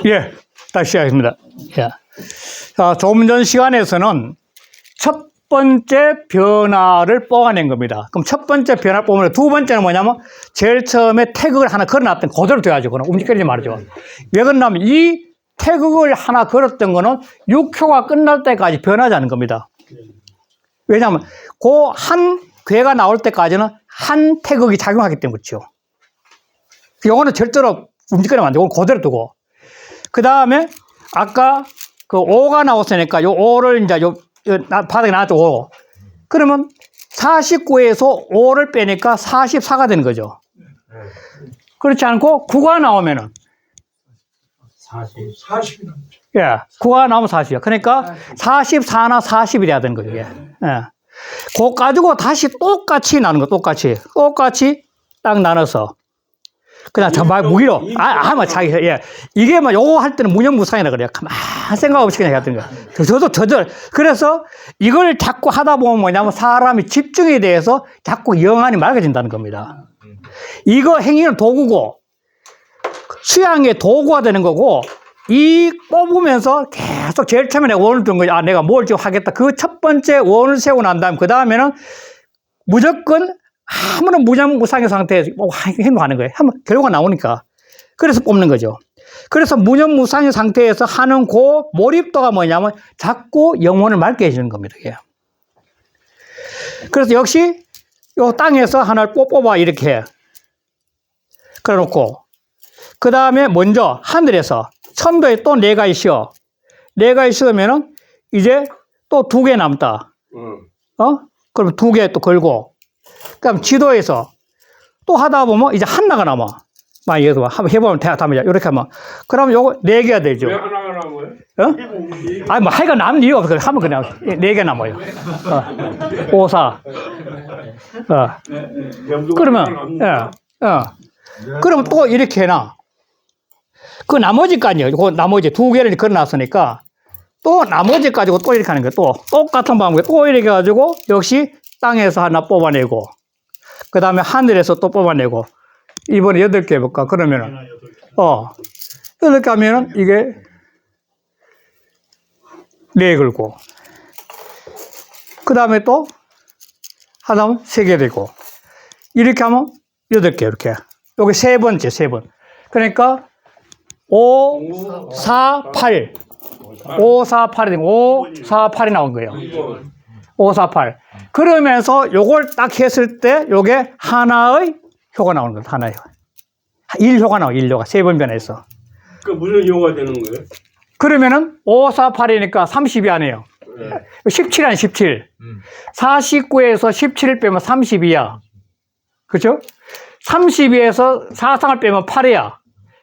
예, 다시 시작합니다. 예. 자, 조금 전 시간에서는 첫 번째 변화를 뽑아낸 겁니다. 그럼 첫 번째 변화를 뽑으면 두 번째는 뭐냐면 제일 처음에 태극을 하나 걸어놨던 그대로 돼가지고 움직이지 말죠. 왜 그러냐면 이 태극을 하나 걸었던 거는 6효가 끝날 때까지 변하지 않는 겁니다. 왜냐하면 그 한 괴가 나올 때까지는 한 태극이 작용하기 때문에 그렇죠. 요거는 절대로 움직이면 안 되고 이건 그대로 두고, 그 다음에 아까 그 5가 나왔으니까 요 5를 이제 요 바닥에 놔줘 5. 그러면 49에서 5를 빼니까 44가 되는 거죠. 그렇지 않고 9가 나오면은 40이 예, 9가 나오면 40이야. 그러니까 44나 40이 돼야 되는 거죠. 예. 그거 가지고 다시 똑같이 나눈 거, 똑같이 딱 나눠서 그냥 정말 무기로 하면 자기, 예, 이게 막 요거 할 때는 무념무상이라 그래요. 가만 생각 없이 그냥 해야 되는 거야. 저도 그래서 이걸 자꾸 하다 보면 뭐냐면 사람이 집중에 대해서 자꾸 영안이 맑아진다는 겁니다. 이거 행위는 도구고 수양의 도구가 되는 거고, 이 뽑으면서 계속 제일 처음에 내가 원을 둔 거지. 아, 내가 뭘 지금 하겠다. 그 첫 번째 원을 세우고 난 다음, 그 다음에는 무조건 아무런 무념무상의 상태에서 행동하는 거예요. 한번 결과가 나오니까. 그래서 뽑는 거죠. 그래서 무념무상의 상태에서 하는 그 몰입도가 뭐냐면 자꾸 영혼을 맑게 해주는 겁니다. 이게. 그래서 역시 요 땅에서 하나를 뽑아 이렇게 그래 놓고, 그 다음에 먼저 하늘에서 천도에 또 4가지 씌워. 4가지 씌우면은 이제 또 2개 남다. 그럼 2개 또 걸고, 그럼 지도에서 또 하다 보면 이제 하나가 남아. 막 여기서 한번 해보면 답이죠. 이렇게 하면. 그러면 요거 4개가 되죠. 왜 하나가 남아요? 아니, 뭐 하여간 남는 이유가 없어요. 하면 그냥 4개 남아요. 5, 4. 그러면, 그러면 또 이렇게 해놔. 그 나머지까지요. 그 나머지 2개를 걸어놨으니까 또 나머지 가지고 또 이렇게 하는 거예요. 또 똑같은 방법에 또 이렇게 해가지고 역시 땅에서 하나 뽑아내고, 그 다음에 하늘에서 또 뽑아내고, 이번에 8개 해볼까? 그러면은 8개 하면은 이게 4 걸고, 그 다음에 또 하다 보면 3개 되고, 이렇게 하면 8개 이렇게. 요게 세 번. 그러니까 5, 4, 8. 5, 4, 8이 되면 5, 4, 8이 나온 거예요. 5, 4, 8. 그러면서 요걸 딱 했을 때 요게 하나의 효가 나오는 거예요. 하나의. 1효가 나와요. 1효가. 3번 변해서. 그 무슨 효가 되는 거예요? 그러면은 5, 4, 8이니까 30이 아니에요. 17이 아니 17. 49에서 17을 빼면 32야. 그죠? 32에서 4상을 빼면 8이야.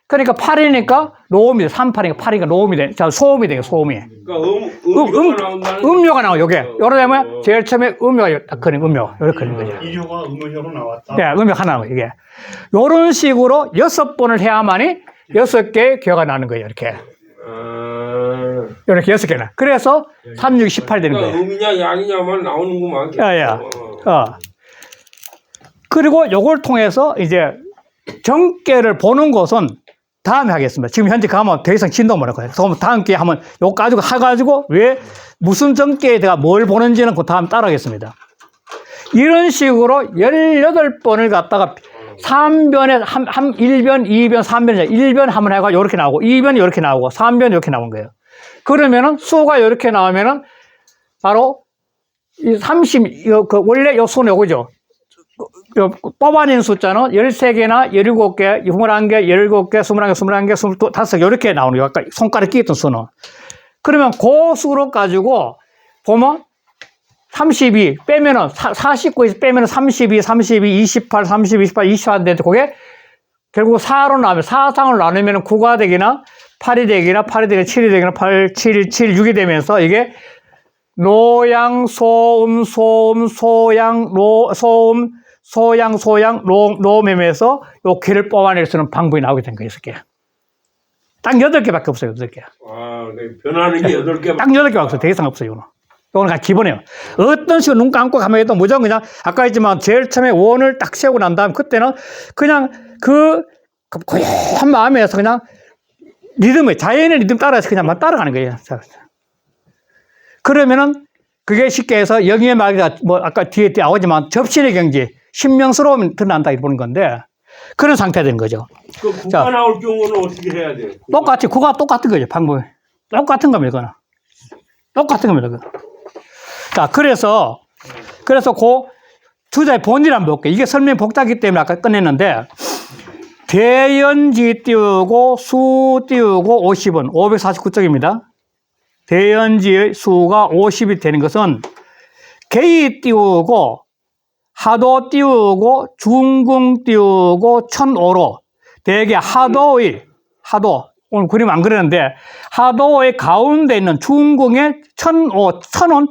그러니까 8이니까 노음이 돼. 38이니까 8이니까 노음이 돼. 자, 소음이 돼요, 소음이. 그러니까 나온다는 음료가 나와, 요게. 요러 되면 제일 처음에 음료가 딱 그린 음료. 이렇게 그린 거죠. 이효가 음효로 나왔다. 네, 음료 하나 나와요, 이게. 요런 식으로 6번을 해야만이 6개의 기호가 나는 거예요, 이렇게. 이렇게 6개나. 그래서 3, 6, 18 되는 거예요. 음이냐 양이냐만 나오는구만. 그리고 요걸 통해서 이제 정계를 보는 것은 다음에 하겠습니다. 지금 현재 가면 더 이상 진도 못 할 거예요. 그럼 다음 기회에 한번 요거 가지고 해가지고 왜 무슨 정계에 내가 뭘 보는지는 그 다음 따라 하겠습니다. 이런 식으로 18번을 갖다가 3변에 1변, 2변, 3변, 1변 한번 해가 이렇게 나오고, 2변이 이렇게 나오고, 3변이 이렇게 나온 거예요. 그러면은 수가 이렇게 나오면은 바로 이 30, 원래 요 수는 요거죠. 뽑아낸 숫자는 13개나 17개, 21개, 17개, 21개, 21개, 25개 이렇게 나오는 거예요. 아까 손가락에 끼었던 수는. 그러면 그 수로 가지고 보면 32 빼면은 49에서 빼면은 32, 28, 28 되는데 그게 결국 4로 나오면 4상을 나누면 9가 되기나 8이 되기나 7이 되기나 8, 7, 6이 되면서 이게 노양, 소음, 소양, 로매면서 요 개를 뽑아낼 수 있는 방법이 나오게 된 거예요, 6개. 딱 8개밖에 없어요, 8개. 변하는 게 8개. 딱 8개밖에 없어요. 더 이상 없어요, 이거는. 이거는 그냥 기본이에요. 어떤 식으로 눈 감고 가만히 해도 무조건 그냥, 아까 했지만 제일 처음에 원을 딱 세우고 난 다음 그때는 그냥 그 고요한 마음에서 그냥 리듬을, 자연의 리듬 따라서 그냥 막 따라가는 거예요. 그러면은 그게 쉽게 해서 영의 마귀가 뭐 아까 뒤에 나오지만 접신의 경지, 신명스러움이 드러난다 이렇게 보는 건데 그런 상태가 되는 거죠. 그 구가 나올 경우는 어떻게 해야 돼요? 똑같이 구가 똑같은 거죠. 방법이. 똑같은 겁니다. 이거는. 똑같은 겁니다. 이거. 자, 그래서 그 주자의 본질 한번 볼게요. 이게 설명이 복잡하기 때문에 아까 끝냈는데 대연지 띄우고 수 띄우고 50은 549쪽입니다. 대연지의 수가 50이 되는 것은 개이 띄우고 하도 띄우고 중궁 띄우고 천오로 대개 하도 오늘 그림 안 그리는데 하도의 가운데 있는 중궁의 천은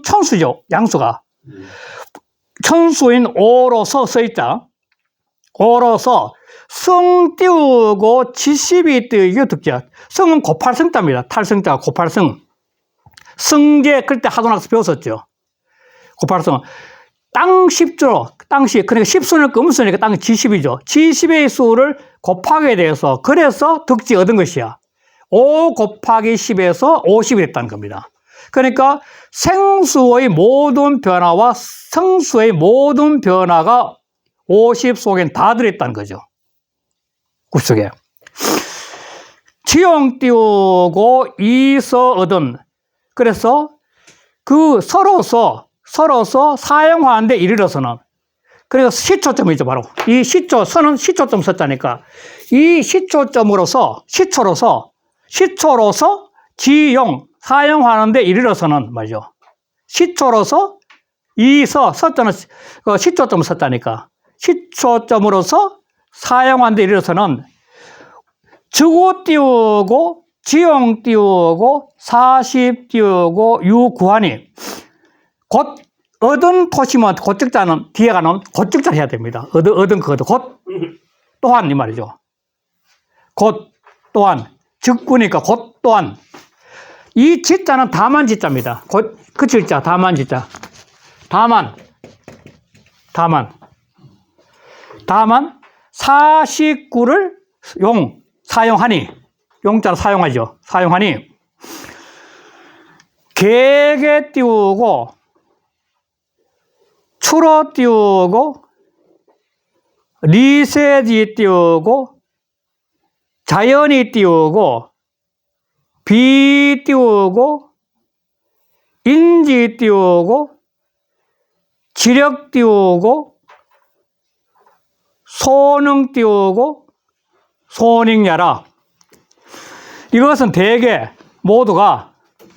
천수죠. 양수가 천수인 오로서 써있자. 오로서 성 띄우고 지십이 띄우고 득자. 성은 곱팔성자입니다. 탈성자 곱팔성. 성제 그때 하도낙서 배웠었죠. 곱팔성. 땅 10조, 땅 10, 그러니까 10수는 음수니까 땅 G10이죠. G10의 수를 곱하게 돼서 그래서 득지 얻은 것이야. 5 곱하기 10에서 50이 됐다는 겁니다. 그러니까 생수의 모든 변화와 성수의 모든 변화가 50 속엔 다 들어있다는 거죠. 그 속에. 지용 띄우고 이서 얻은. 그래서 그 서로서 사용하는데 이르러서는. 그래서 시초점이죠, 바로. 이 선은 시초점 썼다니까. 이 시초로서 지용, 사용하는데 이르러서는 말이죠. 시초로서 서자는 시초점 썼다니까. 시초점으로서 사용하는데 이르러서는 주고 띄우고 지용 띄우고 40 띄우고 유구하니 곧 얻은 토시면 곧적자는 뒤에 가는 곧적자를 해야 됩니다. 얻은 그것도 곧 또한 이 말이죠. 곧 또한 즉구니까 곧 또한 이 지자는 다만 지자입니다. 곧 그 지자 다만 지자. 다만 49를 사용하니 용자로 사용하죠. 사용하니 개개 띄우고 추로 띄우고 리세지 띄우고 자연이 띄우고 비 띄우고 인지 띄우고 지력 띄우고 소능 띄우고 소닝야라. 이것은 대개 모두가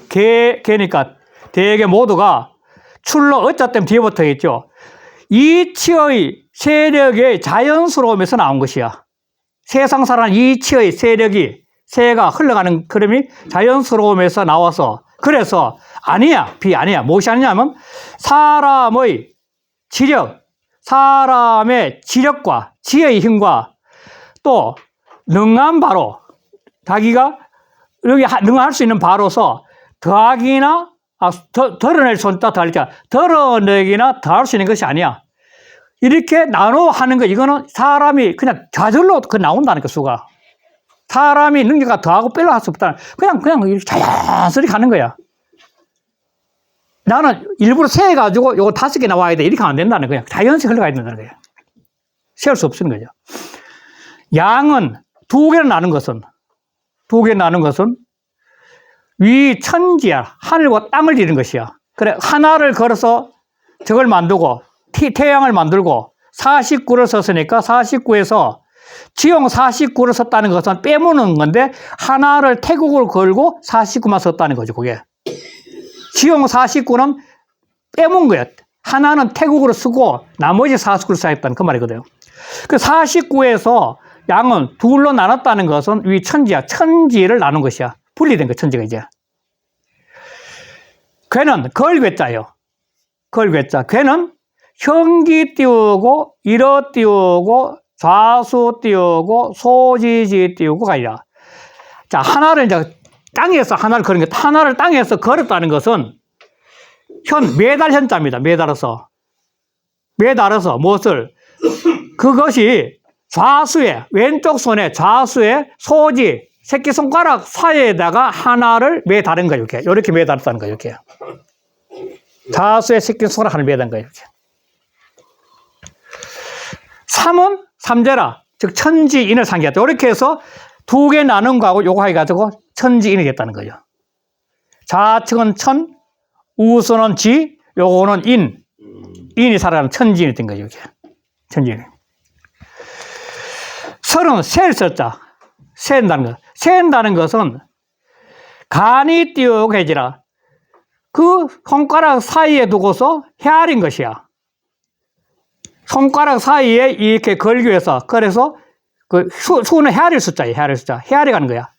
개니까 대개 모두가 출로 어짜 때문에 뒤에 붙어 있죠. 이치의 세력의 자연스러움에서 나온 것이야. 세상 살아가는 이치의 세력이 새가 흘러가는 흐름이 자연스러움에서 나와서 그래서 아니야. 무엇이 아니냐면 사람의 지력과 지혜의 힘과 또 능한 바로 자기가 여기 능할 수 있는 바로서 더하기나 덜어낼 수 있다 덜어내기나 더할 수 있는 것이 아니야. 이렇게 나눠 하는 거 이거는 사람이 그냥 좌절로 나온다는 거 수가. 사람이 능력가 더하고 빼려 할 수 없다. 그냥 이렇게 자연스럽게 가는 거야. 나는 일부러 세 가지고 요거 5개 나와야 돼. 이렇게 하면 안 된다는 거야. 자연스럽게 흘러가야 된다는 거야. 세울 수 없는 거죠. 양은 2개로 나눈 것은 위 천지야. 하늘과 땅을 이룬 것이야. 그래, 하나를 걸어서 저걸 만들고, 태양을 만들고, 49를 썼으니까 49에서 지용 49를 썼다는 것은 빼무는 건데, 하나를 태국을 걸고 49만 썼다는 거죠, 그게. 지용 49는 빼문 거야. 하나는 태국으로 쓰고, 나머지 49를 써야겠다는 그 말이거든요. 그 49에서 양은 둘로 나눴다는 것은 위 천지야. 천지를 나눈 것이야. 분리된 거, 천지가 이제. 괴는 걸괴자예요. 걸괴자. 괴는 형기 띄우고, 일어 띄우고, 좌수 띄우고, 소지지 띄우고가 아니라. 자, 하나를 이제 땅에서 하나를 걸은 게, 하나를 땅에서 걸었다는 것은 매달 현자입니다. 매달아서 무엇을? 그것이 좌수에, 왼쪽 손에 좌수에 소지, 새끼손가락 사이에다가 하나를 매다른 거예요. 이렇게 매달았다는 거예요. 이렇게. 자수의 새끼손가락 하나를 매단 거예요. 이렇게. 3은 삼재라. 즉, 천지인을 상기했다. 이렇게 해서 두 개 나눈 거하고 요거 해가지고 천지인이 됐다는 거죠. 좌측은 천, 우수는 지, 요거는 인. 인이 살아가는 천지인이 된 거죠. 이렇게. 천지인. 설은 셀 썼자. 센다는 것. 센다는 것은 간이 띄우고 해지라. 그 손가락 사이에 두고서 헤아린 것이야. 손가락 사이에 이렇게 걸기 위해서. 그래서 그 수는 헤아릴 숫자예요. 헤아릴 숫자. 헤아리 가는 거야.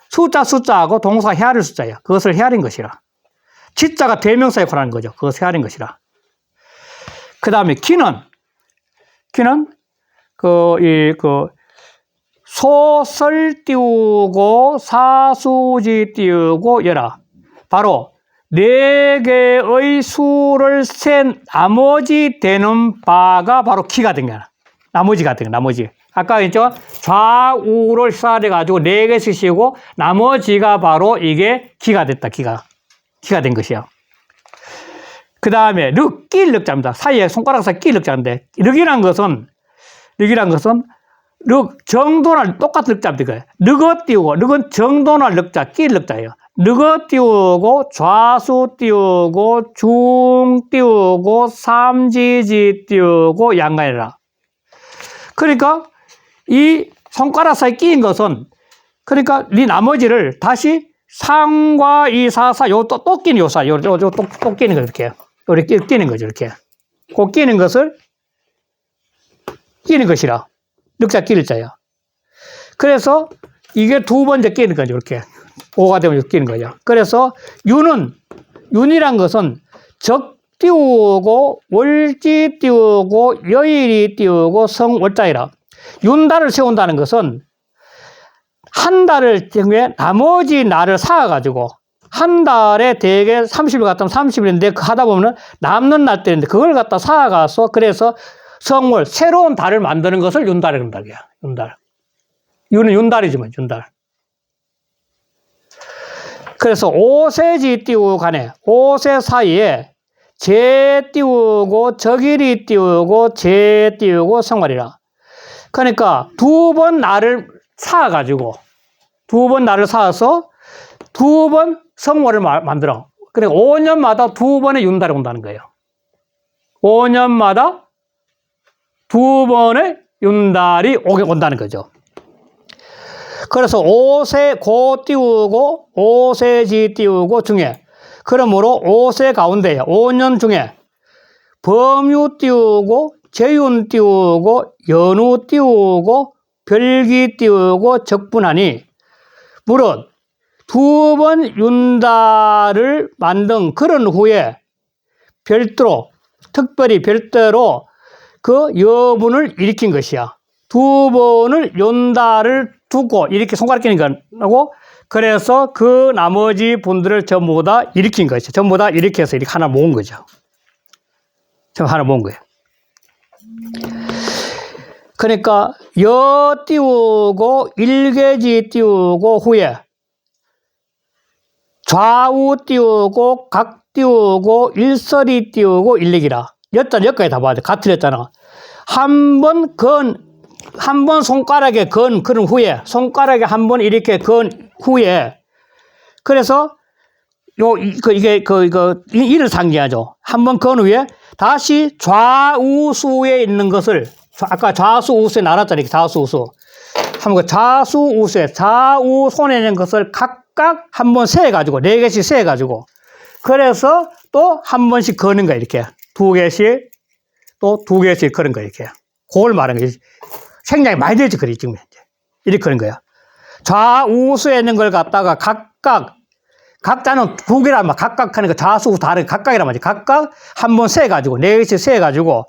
숫자하고 동사 헤아릴 숫자야. 그것을 헤아린 것이라. 지자가 대명사에 관한 거죠. 그것을 헤아린 것이라. 그 다음에 기는 소설 띄우고 사수지 띄우고 여라. 바로 네 개의 수를 센 나머지 되는 바가 바로 기가 된 거야. 나머지가 된 거야. 나머지. 아까 했죠? 좌우를 쌓아가지고 네 개씩 씌우고 나머지가 바로 이게 기가 됐다. 기가 된 것이야. 그 다음에 끼일 륵자입니다. 사이에 손가락 사이 끼일 륵자인데 륵이란 것은 정도나 똑같은 륵자입니다. 륵어 띄우고 륵은 정도나 륵자 끼일 륵자예요. 륵어 띄우고 좌수 띄우고 중 띄우고 삼지지 띄우고 양간이라. 그러니까 이 손가락 사이 끼인 것은 그러니까 이 나머지를 다시 상과 이 사사 요 또 끼는 요사 요 또 끼는 거 이렇게 끼는 거죠. 이렇게 그 끼는 것을 끼는 것이라. 륵자 끼를 자야. 그래서 이게 두 번째 끼는 거죠. 이렇게. 5가 되면 이렇게 끼는 거죠. 그래서 윤이란 것은 적 띄우고 월지 띄우고 여일이 띄우고 성월자이라. 윤달을 세운다는 것은 한 달을 경우에 나머지 날을 쌓아가지고 한 달에 대개 30일 같으면 30일인데 하다 보면 남는 날들인데 그걸 갖다 쌓아가서 그래서 성월, 새로운 달을 만드는 것을 윤달이라고 한다고요. 윤달. 윤은 윤달이지만, 윤달. 그래서 5세지 띄우고 가네. 5세 사이에 제 띄우고 적일이 띄우고 제 띄우고 성월이라. 그러니까 두 번 날을 쌓아가지고 두 번 날을 쌓아서 두 번 성월을 만들어. 그러니까 5년마다 두 번의 윤달이 온다는 거예요. 5년마다 두 번의 윤달이 온다는 거죠. 그래서 5세 고 띄우고 5세지 띄우고 중에 그러므로 5세 가운데 5년 중에 범유 띄우고 재윤 띄우고 연우 띄우고 별기 띄우고 적분하니 물론 두 번 윤달을 만든 그런 후에 특별히 별도로 그 여분을 일으킨 것이야. 두 번을 윤달을 두고 이렇게 손가락 끼는 거고 그래서 그 나머지 분들을 전부 다 일으킨 것이죠. 전부 다 일으켜서 이렇게 하나 모은 거죠. 전부 하나 모은 거예요. 그러니까 여 띄우고 일개지 띄우고 후에 좌우 띄우고 각 띄우고 일설이 띄우고 일렉이라. 여기까지 다 봐야 돼. 같은 였잖아. 한 번 손가락에 그런 후에, 손가락에 한 번 이렇게 건 후에, 그래서, 이를 상기하죠. 한 번 건 후에, 다시 좌우수에 있는 것을, 아까 좌수우수에 나눴잖아요. 좌수우수. 한번 좌수우수에, 좌우 손에 있는 것을 각각 한 번 세가지고, 4개씩 세가지고, 그래서 또 한 번씩 거는 거야, 이렇게. 2개씩, 또 2개씩 거는 거야, 이렇게. 그걸 말하는 거지. 생략이 많이 되지, 그래, 지금. 이렇게 거는 거야. 좌우수에 있는 걸 갖다가 각자는 2개란 말, 각각 하는 거 좌수 다르게 각각이란 말이지. 각각 한 번 세가지고, 4개씩 세가지고,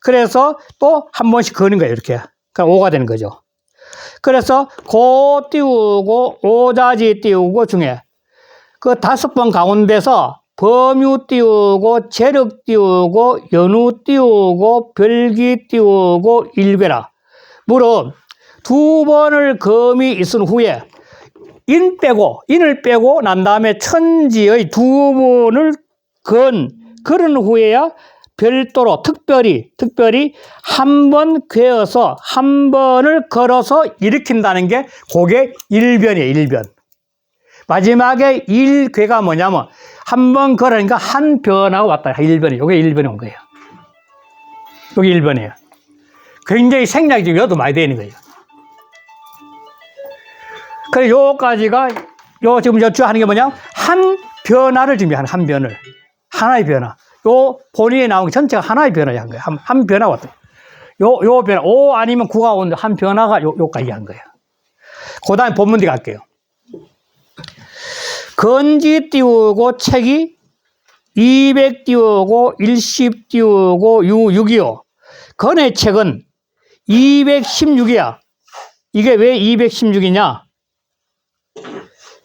그래서 또 한 번씩 거는 거야, 이렇게. 그러니까 5가 되는 거죠. 그래서 고 띄우고, 오자지 띄우고 중에, 그 5번 가운데서 범유 띄우고, 재력 띄우고, 연우 띄우고, 별기 띄우고, 일괴라. 물론, 2번을 검이 있은 후에, 인을 빼고 난 다음에 천지의 두 번을 그런 후에야 별도로 특별히 한 번 괴어서 한 번을 걸어서 일으킨다는 게 그게 일변이에요, 일변. 마지막에 일괴가 뭐냐면 한 번 걸으니까 한 변화가 왔다. 일변이. 이게 일변이 온 거예요. 이게 일변이에요. 굉장히 생략이 여도 많이 되는 거예요. 그래서 요까지가 지금 여쭈 하는 게 뭐냐? 한 변화를 준비하는 한 변을. 하나의 변화. 요 본인이 나온 게 전체가 하나의 변화를 한 거예요. 한 변화가 왔다. 요 변화. 5 아니면 9가 오는데 한 변화가 요까지 한 거예요. 그 다음에 본문뒤 갈게요. 건지 띄우고 책이 200 띄우고 10 띄우고 6이요. 건의 책은 216이야. 이게 왜 216이냐?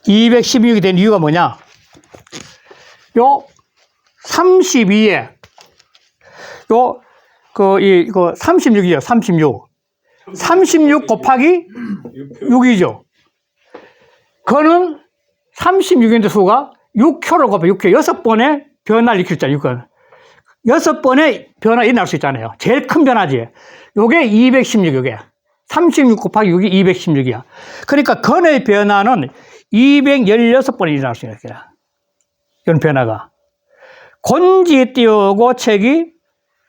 216이 된 이유가 뭐냐? 요 32에 이거 36이죠. 36 곱하기 6이죠. 그거는 36인데 수가 6효를 곱해 6효 6번의 변화를 일으켰잖아요. 6번의 변화가 일어날 수 있잖아요. 제일 큰 변화지. 요게 216, 요게. 36 곱하기 6이 216이야. 그러니까 건의 변화는 216번이 일어날 수 있는 거야. 이런 변화가. 곤지 띄우고 책이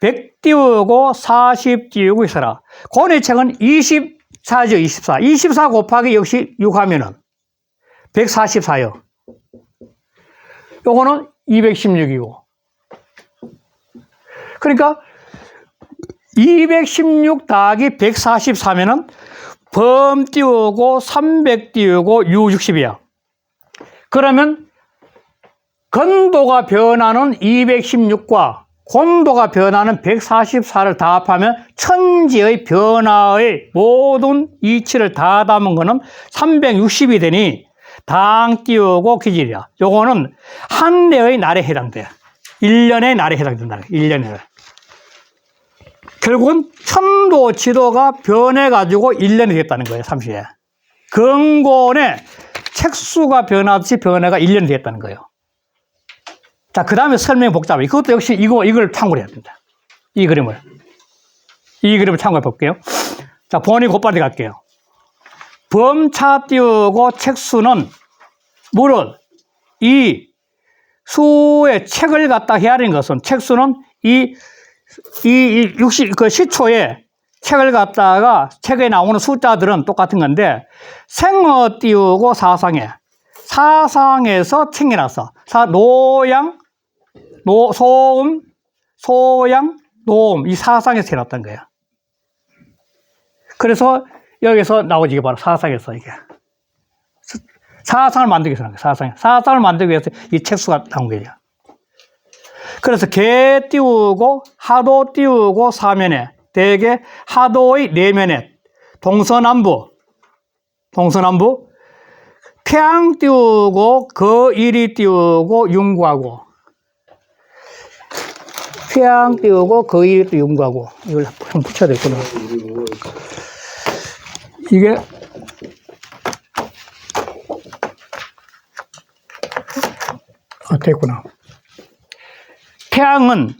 100 띄우고 40 띄우고 있어라. 권의 책은 24죠, 24. 24 곱하기 역시 6 하면은 144요. 요거는 216이고. 그러니까 216 더하기 144면은 범 띄우고 300 띄우고 60이야. 그러면 건도가 변하는 216과 곤도가 변하는 144를 다 합하면 천지의 변화의 모든 이치를 다 담은 거는 360이 되니 당 띄우고 기질이야. 요거는 한 해의 날에 해당돼. 1년의 날에 해당된다. 1년의 날. 결국은 천도 지도가 변해가지고 1년이 됐다는 거예요. 30에. 건곤의 책수가 변하듯이 변해가 1년이 됐다는 거예요. 자, 그 다음에 설명이 복잡해. 이것도 역시 이걸 참고를 해야 된다. 이 그림을 참고해 볼게요. 자, 본이 곧바로 갈게요. 범차 띄우고 책수는 물은 이 수의 책을 갖다 헤아리는 것은 책수는 그 시초에 책을 갖다가 책에 나오는 숫자들은 똑같은 건데 생어 띄우고 사상에서 챙겨놨어. 노양, 소음, 소양, 노음 이 사상에서 해놨던 거야. 그래서 여기서 나오지 이게 바로 사상에서 이게 사상을 만들기 위해서 나온 거야. 사상을 만들기 위해서 이 책수가 나온 거야. 그래서 개 띄우고 하도 띄우고 사면에 대개 하도의 내면에 동서남부 태양 띄우고 거일이 띄우고 융구하고 태양 띄우고 거일이 띄우고 융구하고 이걸 한번 붙여야 되겠구나. 이게 됐구나. 태양은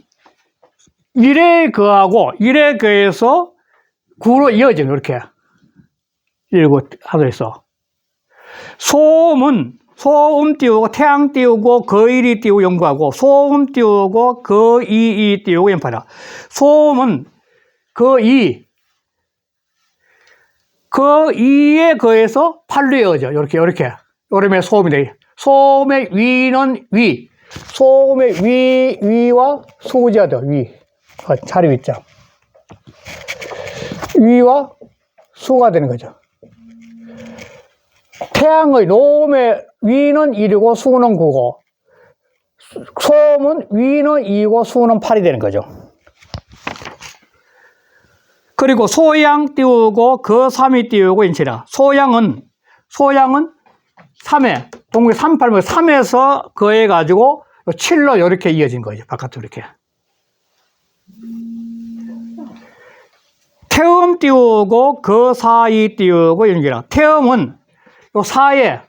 1에 거하고 1에 거해서 9로 이어져요. 이렇게. 7 하도 있어. 소음은 소음 띄우고 태양 띄우고 거일이 띄우고 연구하고 소음 띄우고 거이이 띄우고 연파라. 소음은 거이에 거해서 8로 이어져. 이렇게. 요름에 소음이 돼. 소음의 위는 위. 소음의 위와 수지가 돼. 자리 위자. 위와 수가 되는 거죠. 태양의 노음의 위는 1이고 수는 9고 소음은 위는 2이고 수는 8이 되는 거죠. 그리고 소양 띄우고 거삼이 띄우고 인체라. 소양은 3에 동국이 38면 3에서 거해 가지고 7로 이렇게 이어진 거죠. 바깥으로 이렇게. 태음 띄우고 거사이 띄우고 연기라. 태음은 요 사에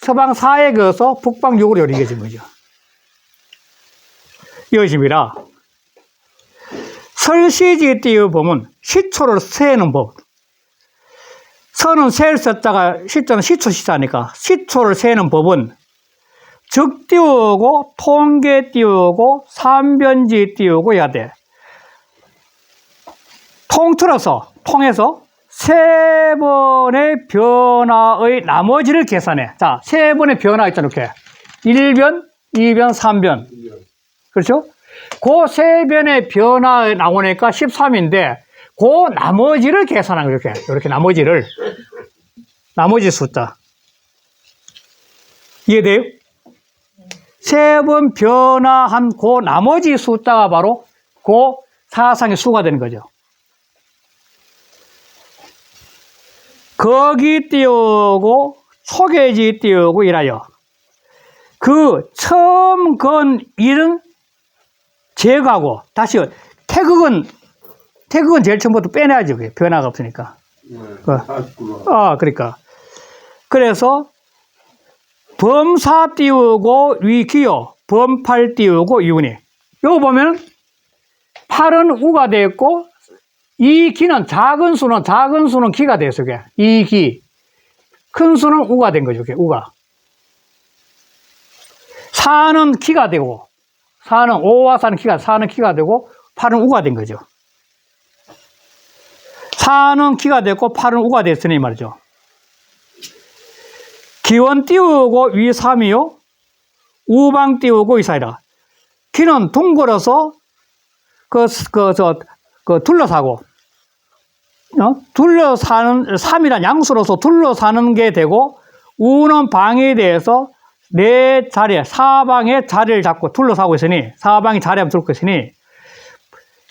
서방 4에 그어서 북방 6으로 이어진 거죠. 이어집니다. 설시지 띄어보면 시초를 세는 법. 서는 셀 서자가 시초는 시초 시자니까 시초를 세는 법은 적 띄우고 통계 띄우고 삼변지 띄우고 해야 돼. 통해서 세 번의 변화의 나머지를 계산해. 자, 세 번의 변화 있잖아, 이렇게. 1변, 2변, 3변. 그렇죠? 그 세 변의 변화 나오니까 13인데, 그 나머지를 계산한 거예요, 이렇게 나머지를. 나머지 숫자. 이해돼요? 세 번 변화한 그 나머지 숫자가 바로 그 사상의 수가 되는 거죠. 거기 띄우고 소개지 띄우고 이라요. 그 처음 건 일은 제거하고 다시 태극은 제일 처음부터 빼내야죠. 그게 변화가 없으니까. 그러니까 그래서 범사 띄우고 위기요, 범팔 띄우고 이운이. 요거 보면 팔은 우가 되었고 이 기는 작은 수는 기가 됐어요. 그게. 이 기. 큰 수는 우가 된 거죠. 그게 우가. 사는 기가 되고, 사는 오와 사는 기가 되고, 팔은 우가 된 거죠. 사는 기가 됐고, 팔은 우가 됐으니 말이죠. 기원 띄우고 위 3이요. 우방 띄우고 이 사이다. 기는 둥글어서 둘러사고, 둘러사는 3이란 양수로서 둘러사는 게 되고, 우는 방에 대해서 내 자리에, 사방에 자리를 잡고 둘러사고 있으니, 사방에 자리에 둘고 있으니,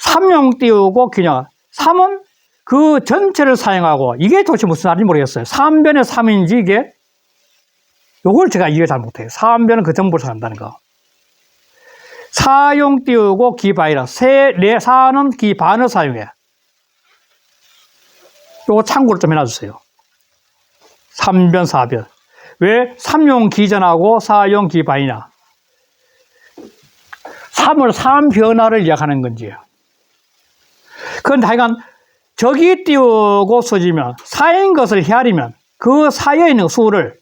3용 띄우고 기냐. 3은 그 전체를 사용하고, 이게 도대체 무슨 말인지 모르겠어요. 3변의 3인지 이게, 요걸 제가 이해 잘 못해요. 3변은 그 정보를 사용한다는 거. 4용 띄우고 기반이라. 4는 기반을 사용해. 요거 참고를 좀 해놔주세요. 3변, 4변. 왜 3용 기전하고 4용 기반이냐. 3을 3변화를 이야기하는 건지. 그런데 하여간 적이 띄우고 써지면 4인 것을 헤아리면 그 사이에 있는 수를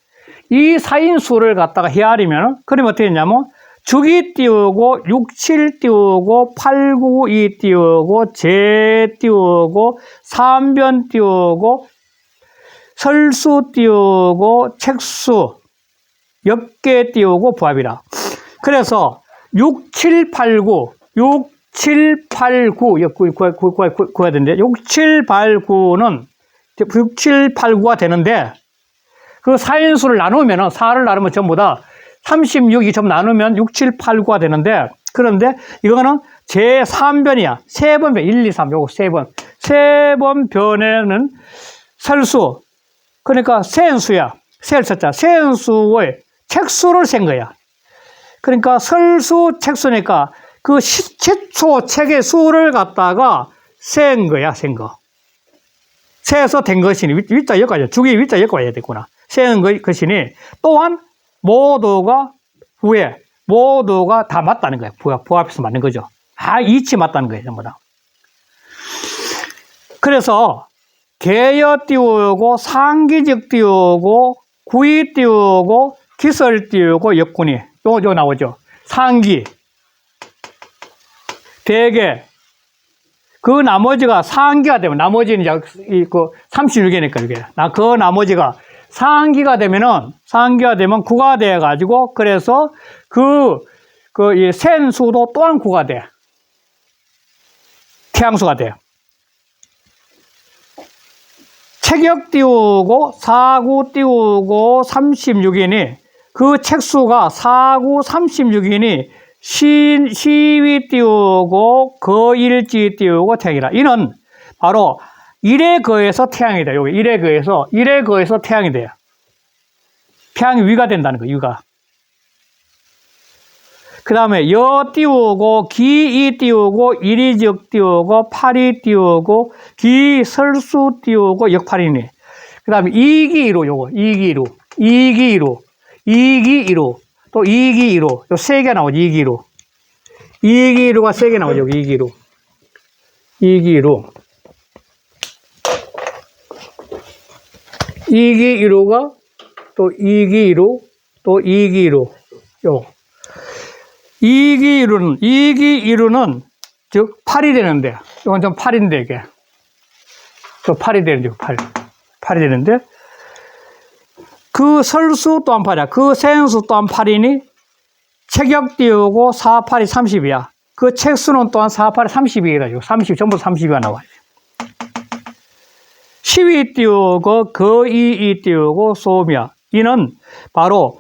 이 4인 수를 갖다가 헤아리면 그러면 어떻게 했냐면 죽이 띄우고 6, 7 띄우고 8, 9, 2 띄우고 재 띄우고 3변 띄우고 설수 띄우고 책수 엽계 띄우고 부합이라. 그래서 6, 7, 8, 9 6, 7, 8, 9 구해야 되는데 6, 7, 8, 9는 6, 7, 8, 9가 되는데 그 4인수를 나누면 4를 나누면 전부 다 36이 좀 나누면 6, 7, 8, 9가 되는데 그런데 이거는 제3변이야. 세 번 변, 1, 2, 3 요거 세 번. 세 번 변에는 설수 그러니까 세은수야. 세을쳤자. 세은수의 책수를 센 거야. 그러니까 설수 책수니까 그 최초 책의 수를 갖다가 센 거야. 센 거. 세에서 된 것이니 위자 여기까지 주기 위자 여기까지 해야 되구나. 세는 것이니 또한 모두가 후에 모두가 다 맞다는 거예요. 부합해서 맞는 거죠. 이치 맞다는 거예요. 전부 다. 그래서 개여 띄우고 상기적 띄우고 구이 띄우고 기설 띄우고 역군이 요 나오죠. 상기 대개 그 나머지가 상기가 되면 나머지는 그 36이니까 이게 그 나머지가 상기가 되면 9가 돼 가지고 그래서 이 센수도 또한 9가 돼. 태양수가 돼. 체격 띄우고 4구 띄우고 36이니 그 책수가 4구 36이니 시위 띄우고 거일지 띄우고 태양이라. 이는 바로 1에 거해서 태양이 돼요. 여기 1에 거해서 태양이 돼요. 태양이 위가 된다는 거예요. 위가. 그 다음에 여 띄우고 기이 띄우고 일이적 띄우고 팔이 띄우고 기설수 띄우고 역팔이니. 그 다음에 이기로 요거 이기로 2기 1호, 또 2기 1호, 요 3개 나오죠, 2기 1호. 2기 1호가 3개 나오죠, 2기 1호. 2기 1호. 2기 1호가 또 2기 1호, 또 2기 1호. 요. 2기 1호는 즉 8이 되는데, 이건 좀 8인데, 이게. 또 8이 되는데, 8이 되는데, 그 설수 또한 8이야. 그 세연수 또한 8이니, 체격 띄우고 4, 8이 30이야. 그 책수는 또한 4, 8이 32해가지고, 30, 전부 32가 나와요. 10이 띄우고, 그 2이 띄우고, 소음이야. 이는 바로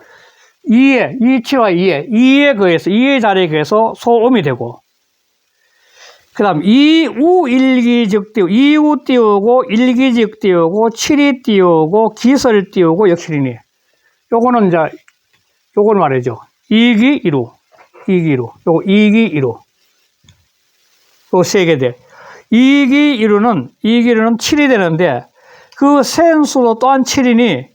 2의, 2치와 2에 거해서, 2의 자리에 거해서 소음이 되고, 그 다음, 2우 1기즉 띄우고, 2우 띄우고, 1기즉 띄우고, 7이 띄우고, 기설 띄우고, 역실이니. 요거는 이제, 요걸 말이죠. 2기 1호, 2기 1호, 요거 2기 1호. 요 3개 돼. 2기 1호는 7이 되는데, 그 세연수도 또한 7이니,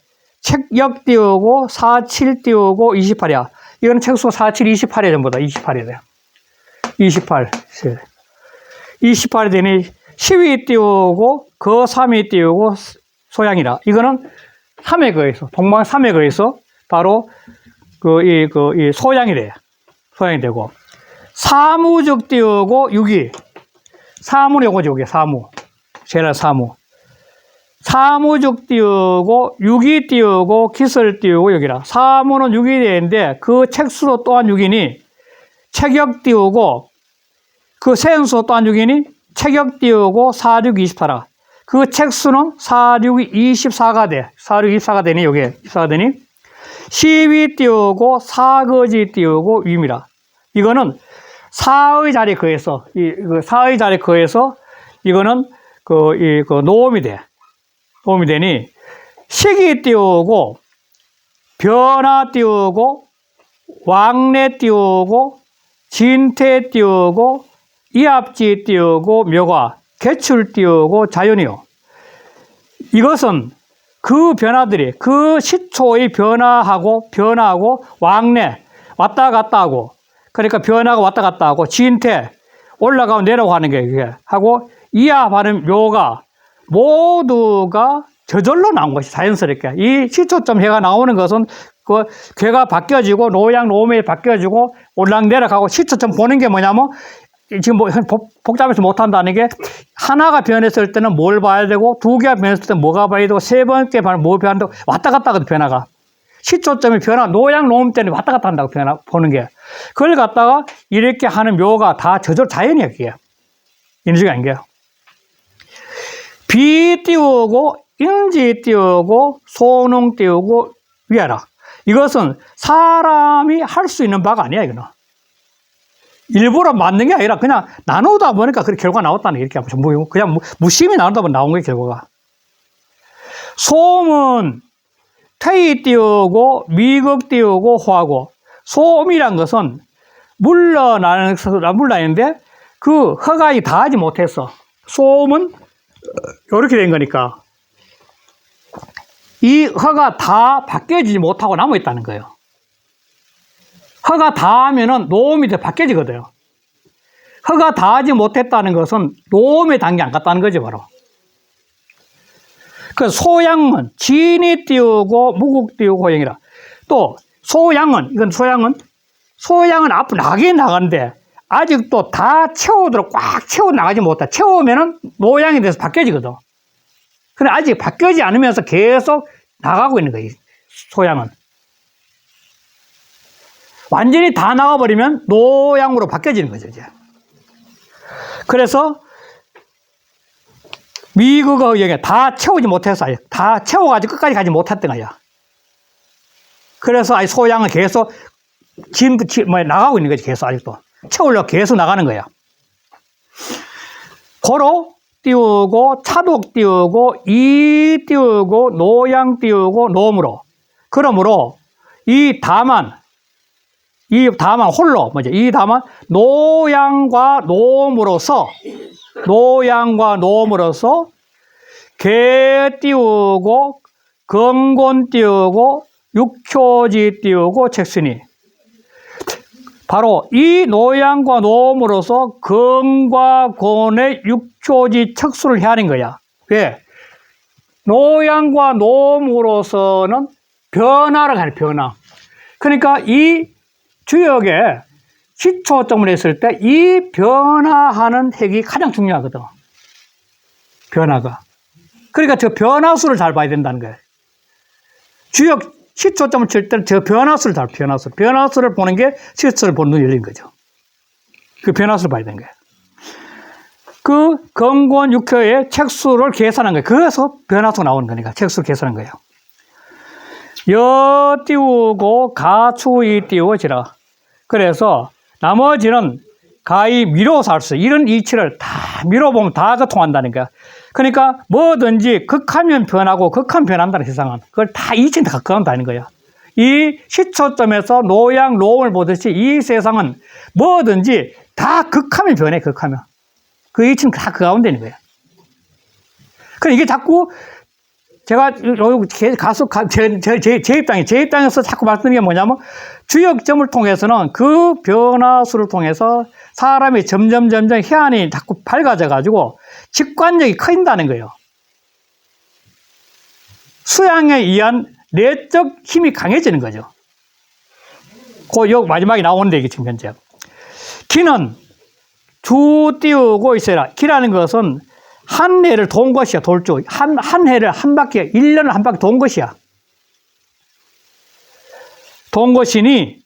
책역 띄우고, 4, 7 띄우고, 28이야. 이거는 책수가 4, 7, 28이야, 전부 다. 28이 돼. 28. 28이 되니 10이 띄우고 그 3이 띄우고 소양이라. 이거는 3에 거해서 동방 3에 거해서 바로 이 소양이 돼. 소양이 되고 사무즉 띄우고 6이 사무는 요거지 요게 사무. 제일 사무. 사무즉 띄우고 6이 띄우고 기설 띄우고 여기라. 사무는 6이 되는데 그 책수도 또한 6이니 체격 띄우고 그 세연수 또한 6이니 체격 띄우고 4, 6, 28아. 그 책수는 4, 6, 24가 돼. 4, 6, 24가 되니, 요게 24가 되니. 10이 띄우고 4거지 띄우고 위입니다. 이거는 4의 자리에 거해서, 4의 자리에 거해서 이거는 노음이 돼. 노음이 되니 식이 띄우고 변화 띄우고 왕래 띄우고 진태 띄우고 이합지 띄우고 묘가, 개출 띄우고 자연이요. 이것은 그 변화들이 그 시초의 변화하고 왕래 왔다 갔다 하고 그러니까 변화가 왔다 갔다 하고 진태 올라가고 내려가고 하는 게 이게 하고 이합하는 묘가 모두가 저절로 나온 것이 자연스럽게 이 시초점 해가 나오는 것은 그 괴가 바뀌어지고 노양 노음이 바뀌어지고 올락 내려가고 시초점 보는 게 뭐냐면 지금 뭐 복잡해서 못한다는 게 하나가 변했을 때는 뭘 봐야 되고 두 개가 변했을 때는 뭐가 봐야 되고 세 번째 봐야 뭐 봐야 되고 왔다 갔다 하거든 변화가 시초점이 변화 노양 노음 때문에 왔다 갔다 한다고 변화 보는 게 그걸 갖다가 이렇게 하는 묘가 다 저절 자연이야 그게 인지가 아닌 게요. 비 띄우고 인지 띄우고 소농 띄우고 위하라. 이것은 사람이 할 수 있는 바가 아니야 이거는. 일부러 만든 게 아니라 그냥 나누다 보니까 그렇게 결과가 나왔다는 게 이렇게 전부 그냥 무심히 나누다 보니 나온 거예요 결과가. 소음은 태이 띄우고 미극 띄우고 호하고 소음이란 것은 물러나는데 그 허가이 다하지 못했어. 소음은 이렇게 된 거니까 이 허가 다 바뀌어지지 못하고 남아있다는 거예요. 허가 다 하면은 노음이 더 바뀌어지거든요. 허가 다 하지 못했다는 것은 노음의 단계 안 갔다는 거지, 바로. 그 소양은 진이 띄우고 무국 띄우고 호양이라. 또 이건 소양은 앞으로 나가긴 나가는데 아직도 다 채우도록 꽉 채워 나가지 못해. 채우면은 노양이 돼서 바뀌어지거든. 근데 아직 바뀌지 않으면서 계속 나가고 있는 거예요, 소양은. 완전히 다 나가버리면 노양으로 바뀌어지는 거죠, 이제. 그래서 미국의 여기 다 채우지 못해서 다 채워가지고 끝까지 가지 못했던 거야. 그래서 아예 소양은 계속 나가고 있는 거지, 계속 아직도. 채우려고 계속 나가는 거야. 고로 띄우고, 차독 띄우고, 이 띄우고, 노양 띄우고, 노음으로. 그러므로 이 다만 홀로, 이 다만 노양과 노음으로서 개 띄우고, 건곤 띄우고, 육초지 띄우고 책순이. 바로 이 노양과 노음으로서 근과 곤의 육초지 척수를 헤아린 거야. 왜? 노양과 노음으로서는 변화를 가는 변화. 그러니까 이 주역에 시초점을 했을 때 이 변화하는 핵이 가장 중요하거든. 변화가. 그러니까 저 변화수를 잘 봐야 된다는 거예요. 주역 시초점을 칠 때 저 변화수를 잘 변화수. 변화수를 보는 게 시초를 보는 눈이 열린 거죠. 그 변화수를 봐야 되는 거예요. 그 근곤 육효의 책수를 계산한 거예요. 그래서 변화수가 나오는 거니까 책수를 계산한 거예요. 여 띄우고 가추이 띄우고 지라. 그래서 나머지는 가히 미뤄서 할 수, 이런 이치를 다 미뤄보면 다 통한다는 거야. 그러니까 뭐든지 극하면 변하고 극하면 변한다는 세상은. 그걸 다 이치는 다 가까운다는 거야. 이 시초점에서 노양, 노음을 보듯이 이 세상은 뭐든지 다 극하면 변해, 극하면. 그 이치는 다 그 가운데 있는 거야. 그러니까 이게 자꾸 제가 제 입장에서 자꾸 말씀드리는 게 뭐냐면 주역점을 통해서는 그 변화수를 통해서 사람이 점점 해안이 자꾸 밝아져 가지고 직관력이 커진다는 거예요. 수양에 의한 내적 힘이 강해지는 거죠. 그 역 마지막에 나오는데 이게 지금 현재. 기는 주 띄우고 있어라. 기라는 것은 한 해를 돈 것이야, 돌주. 한 해를 한 바퀴, 1년을 한 바퀴 돈 것이야. 돈 것이니,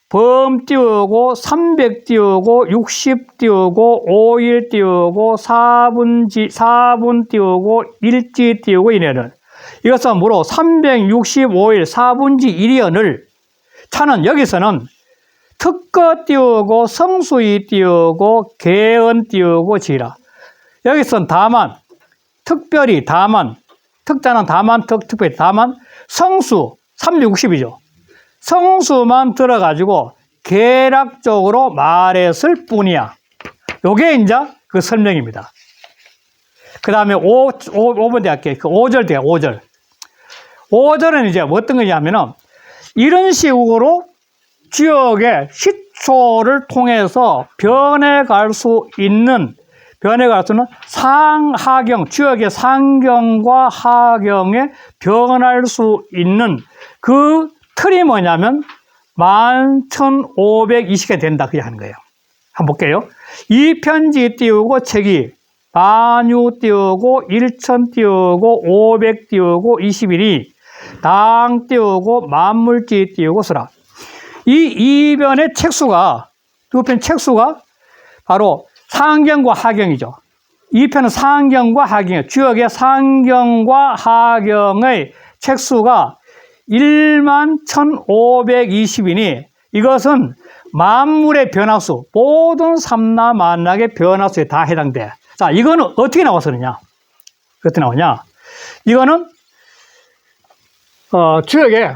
범 띄우고, 300 띄우고, 60 띄우고, 5일 띄우고, 4분 띄우고, 일지 띄우고, 이래는. 이것은 뭐로 365일 4분지 1이언을 차는 여기서는 특거 띄우고, 성수이 띄우고, 개언 띄우고, 지라. 여기서는 다만, 특별히 다만, 특자는 다만, 특별히 다만, 성수, 360이죠. 성수만 들어가지고 계략적으로 말했을 뿐이야. 요게 이제 그 설명입니다. 그 다음에 5번 대할게요. 그 5절 돼요, 5절. 5절은 이제 어떤 거냐면은, 이런 식으로 지역의 시초를 통해서 변해갈 수 있는 변해갈 수는 상하경, 지역의 상경과 하경에 변할 수 있는 그 틀이 뭐냐면 11,520개 된다. 그게 하는 거예요. 한번 볼게요. 이 편지 띄우고 책이 만유 띄우고 1,000 띄우고 500 띄우고 21이 당 띄우고 만물지 띄우고 서라. 이 이변의 책수가, 두 편 책수가 바로 상경과 하경이죠. 이 편은 상경과 하경이에요. 주역의 상경과 하경의 책수가 11,520이니 이것은 만물의 변화수, 모든 삼라 만락의 변화수에 다 해당돼. 자, 이거는 어떻게 나왔느냐? 어떻게 나오냐? 이거는 주역의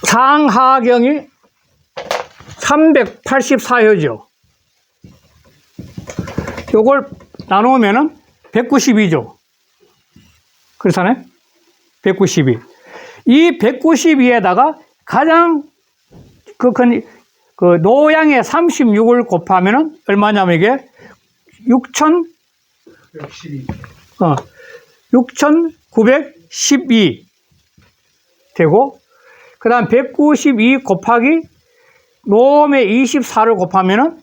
상하경이 384효죠. 요걸 나누면은 192죠. 그렇잖아요? 192. 이 192에다가 가장 그 노양의 36을 곱하면은 얼마냐면 이게 6,912 되고, 그 다음 192 곱하기 노음의 24를 곱하면은,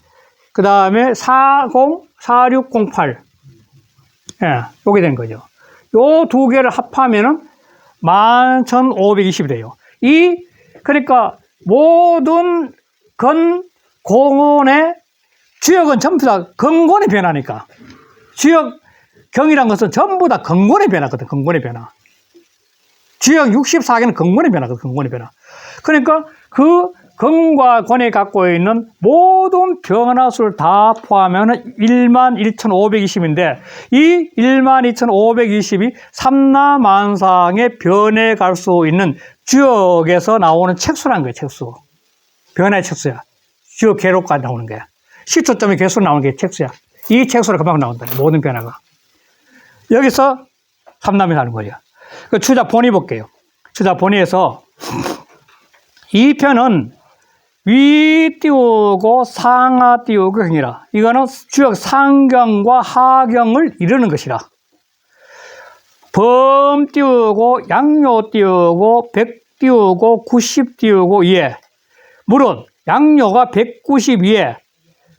그 다음에 4608. 예, 요게 된 거죠. 요 두 개를 합하면은 11,520이 돼요. 그러니까 모든 공원의 주역은 전부 다 근본의 변화니까. 주역 경이란 것은 전부 다 근본의 변화거든, 근본의 변화. 주역 64개는 근본의 변화거든, 근본의 변화. 그러니까 그 근과 권이 갖고 있는 모든 변화수를 다 포함하면 11,520인데, 이 12,520이 삼라만상의 변해갈 수 있는 주역에서 나오는 책수라는 거예요, 책수. 변화의 책수야. 주역 개로까지 나오는 거야. 시초점의 개수로 나오는 게 책수야. 이 책수로 금방 나온다, 모든 변화가. 여기서 삼남이 나는 거죠. 그 주자 본이 볼게요. 주자 본의에서 이 편은 위 띄우고 상하 띄우고 경이라. 이거는 주역 상경과 하경을 이루는 것이라. 범 띄우고 양요 띄우고 백 띄우고 90 띄우고 예. 물은 양요가 192에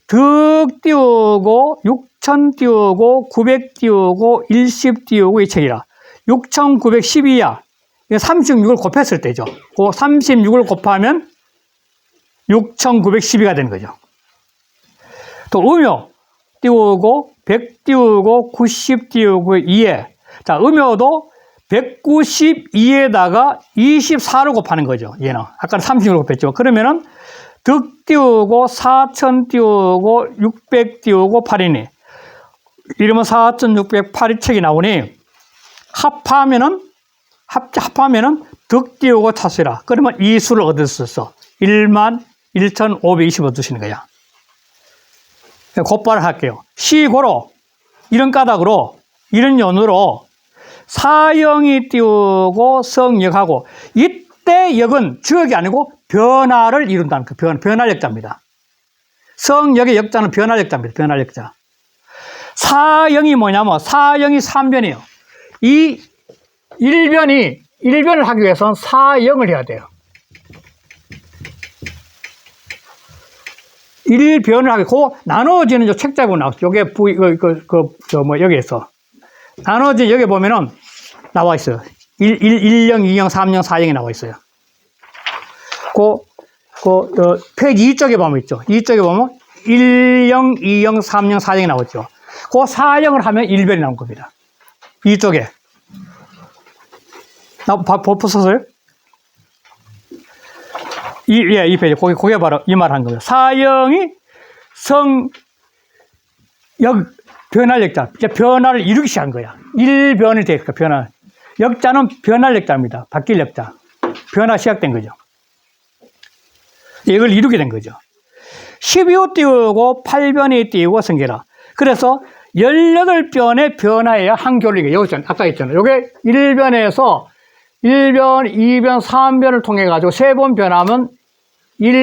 득 띄우고 6000 띄우고 900 띄우고 10 띄우고 이 책이라. 6912야. 이거 36을 곱했을 때죠. 그 36을 곱하면 6912가 되는 거죠. 또 음요 띄우고 100 띄우고 90 띄우고 2에 자 음요도 192에다가 24를 곱하는 거죠. 얘는 아까 36을 곱했죠. 그러면은 득 띄우고 4000 띄우고 600 띄우고 8이니 이러면 4608이 책이 나오니 합하면은 득 띄우고 차수라. 그러면 이 수를 얻을 수 있어. 11,520 얻으시는 거야. 곧바로 할게요. 시고로 이런 까닭으로 이런 연으로 사형이 띄우고 성역하고 이때 역은 주역이 아니고 변화를 이룬다는 그 변할 역자입니다. 성역의 역자는 변할 역자입니다. 변할 역자. 사형이 뭐냐면 사형이 3변이에요. 이 1변을 하기 위해서는 사형을 해야 돼요. 1변을 하기, 그 나눠지는 저 책자고 나왔죠. 요게 여기에서. 나눠진 여기 보면은 나와 있어요. 1형, 2형, 3형, 4형이 나와 있어요. 페이지 2쪽에 보면 있죠. 2쪽에 보면 1형, 2형, 3형, 4형이 나오죠. 그 4형을 하면 1변이 나온 겁니다. 2쪽에. 보셨어요? 이 페이지. 그게 바로 이 말 한 거예요. 사형이 변할 역자. 이제 변화를 이루기 시작한 거야. 1변이 되니까 변화. 역자는 변할 역자입니다. 바뀔 역자. 변화 시작된 거죠. 이걸 이루게 된 거죠. 12호 띄우고 8변이 띄우고 성계라. 그래서 18변의 변화에야 한 교리가 여기 있잖아요. 아까 있잖아요. 요게 1변에서 1변, 2변, 3변을 통해 가지고 3번 변하면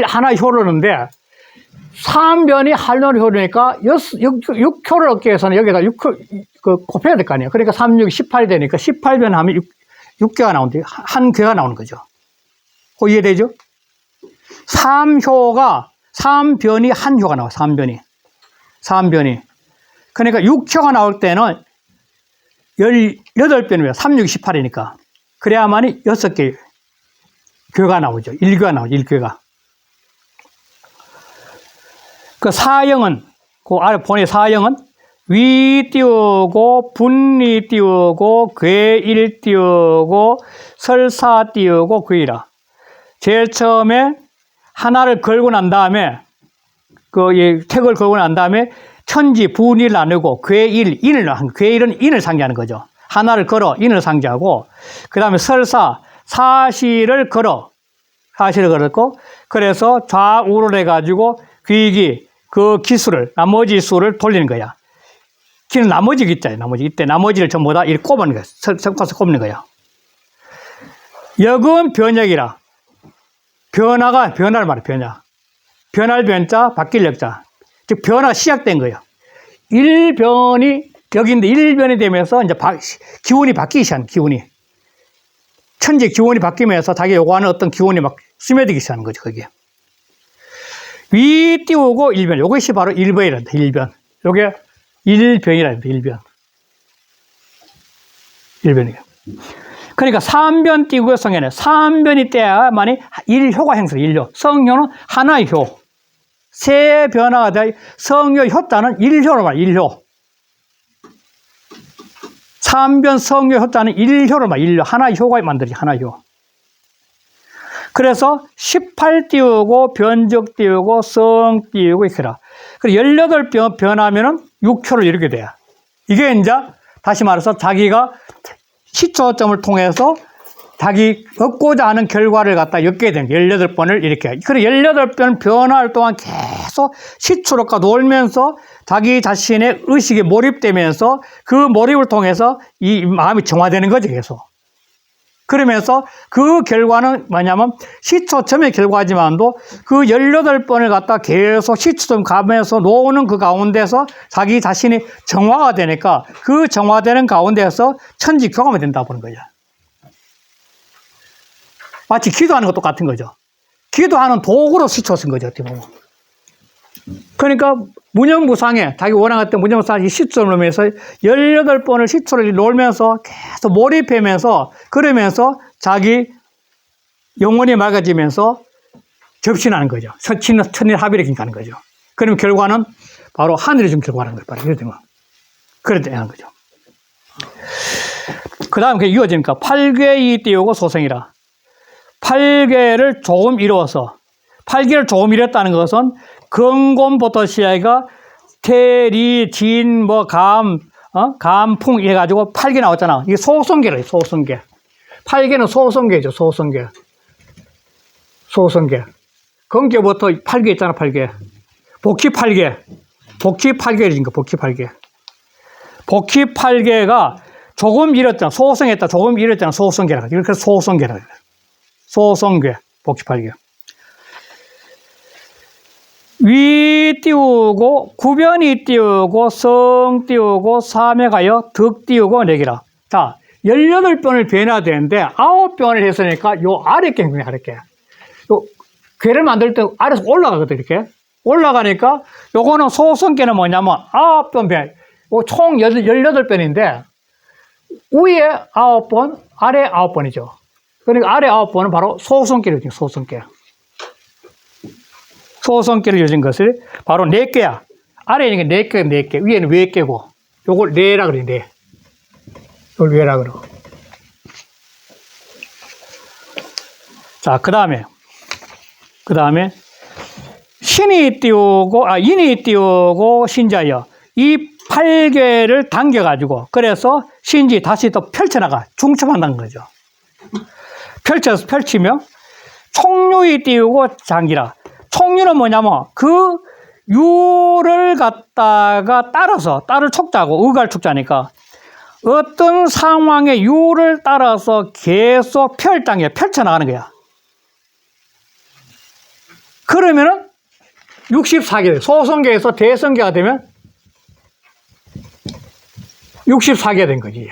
하나 효로는데 3변이 한론의 효로니까 6효를 얻기 위해서는 여기다 6효 곱해야 될 거 아니에요. 그러니까 3, 6, 18이 되니까 18변 하면 6개가 나오는데 한 개가 나오는 거죠. 그거 이해되죠? 3변이 한 효가 나와요. 3변이. 그러니까 6효가 나올 때는 18변이면 3, 6, 18이니까. 그래야만이 6개 교가 나오죠. 1교가 나오죠. 1교가. 그 사형은, 그 아래 본의 사형은 위 띄우고, 분리 띄우고, 괴일 띄우고, 설사 띄우고, 괴이라. 제일 처음에 하나를 걸고 난 다음에, 택을 걸고 난 다음에, 천지, 분일 나누고, 괴일, 괴일은 인을 상기하는 거죠. 하나를 걸어 인을 상기하고 그 다음에 설사 사실을 걸었고 그래서 좌우를 해가지고 귀기 그 기수를 나머지 수를 돌리는 거야. 기는 나머지 있잖아요. 이때 나머지를 전부 다 이렇게 꼽는 거야. 섞어서 꼽는 거야. 역은 변역이라. 변화를 말해. 변할 변자 바뀔 역자. 즉 변화가 시작된 거예요. 1변이 여기인데 1변이 되면서 이제 기운이 바뀌기 시작하는 기운이. 천지 기운이 바뀌면서 자기 요구하는 어떤 기운이 막 스며들기 시작하는 거죠, 거기에. 위 띄우고 1변. 요것이 바로 1변이란다, 1변. 요게 1변이란다, 1변. 1변이에요. 그러니까 3변 띄우고 성현에 3변이 때야만이 1효가 형성, 1효. 성효는 하나의 효. 세 변화가 돼, 성효 효자는 1효로 말해, 1효. 3변 성효 효자는 1효로 말, 1효. 하나의 효가 만들지, 하나의 효. 그래서 18 띄우고, 변적 띄우고, 성 띄우고, 이렇게라. 그리고 18변 변하면은 6효를 이루게 돼요. 이게 이제, 다시 말해서 자기가 시초점을 통해서 자기 얻고자 하는 결과를 갖다 엮게 되는 18번을 이렇게. 그리고 18번 변화할 동안 계속 시초록과 놀면서 자기 자신의 의식에 몰입되면서 그 몰입을 통해서 이 마음이 정화되는 거죠, 계속. 그러면서 그 결과는 뭐냐면 시초점의 결과지만도 그 18번을 갖다 계속 시초점 가면서 놓는 그 가운데서 자기 자신이 정화가 되니까 그 정화되는 가운데서 천지교감이 된다고 보는 거죠. 마치 기도하는 것도 똑같은 거죠. 기도하는 도구로 시초 쓴 거죠. 어떻게 보면. 그러니까 무념무상에 자기 원하는 무념무상에 시초를 놓으면서 18번을 시초를 놓으면서 계속 몰입하면서 그러면서 자기 영혼이 맑아지면서 접신하는 거죠. 천일 합의를 가는 거죠. 그러면 결과는 바로 하늘이 준 결과라는 거예요. 바로 이렇게 되면. 그렇게 하는 거죠. 그 다음 그게 이어지니까 8괴이 띄우고 소생이라. 8괴를 조금 이루어서 8괴를 조금 이뤘다는 것은 근곤부터 시작해가 태리, 진, 감풍 해가지고 8개 나왔잖아. 이게 소성계래, 소성계. 8개는 소성계죠, 소성계. 소성계. 근계부터 8개 있잖아, 8개. 복희 8개. 복희 8개인 거, 복희 8개. 복희 8개가 조금 이뤘잖아, 소성했다, 조금 이뤘잖아, 소성계라. 이렇게 소성계라. 소성계, 복희 8개. 위 띄우고 구변이 띄우고 성 띄우고 삼해가여 득 띄우고 내기라. 자, 18변을 변해야 되는데 9변을 했으니까 요 아래 게 굉장히 아랫게. 요 괴를 만들 때 아래서 올라가거든 이렇게. 올라가니까 요거는 소성계는 뭐냐면 9변 변. 총 18변인데 위에 9번, 아래 9번이죠. 그러니까 아래 9번은 바로 소성계를 지금 소성계. 소성계를 요진 것을 바로 4개야. 아래에 있는 게 4개, 4개. 위에는 왜 개고. 요걸 내라 그래, 내. 요걸 왜라 그래. 자, 그 다음에. 신이 띄우고, 인이 띄우고, 신자여. 이 8개를 당겨가지고, 그래서 신지 다시 또 펼쳐나가. 중첩한다는 거죠. 펼치면, 총류이 띄우고 장기라. 총류는 뭐냐면 그 유를 갖다가 딸을 촉자고 의갈 촉자니까 어떤 상황의 유를 따라서 계속 펼쳐나가는 거야. 그러면은 64개, 소성계에서 대성계가 되면 64개 된 거지.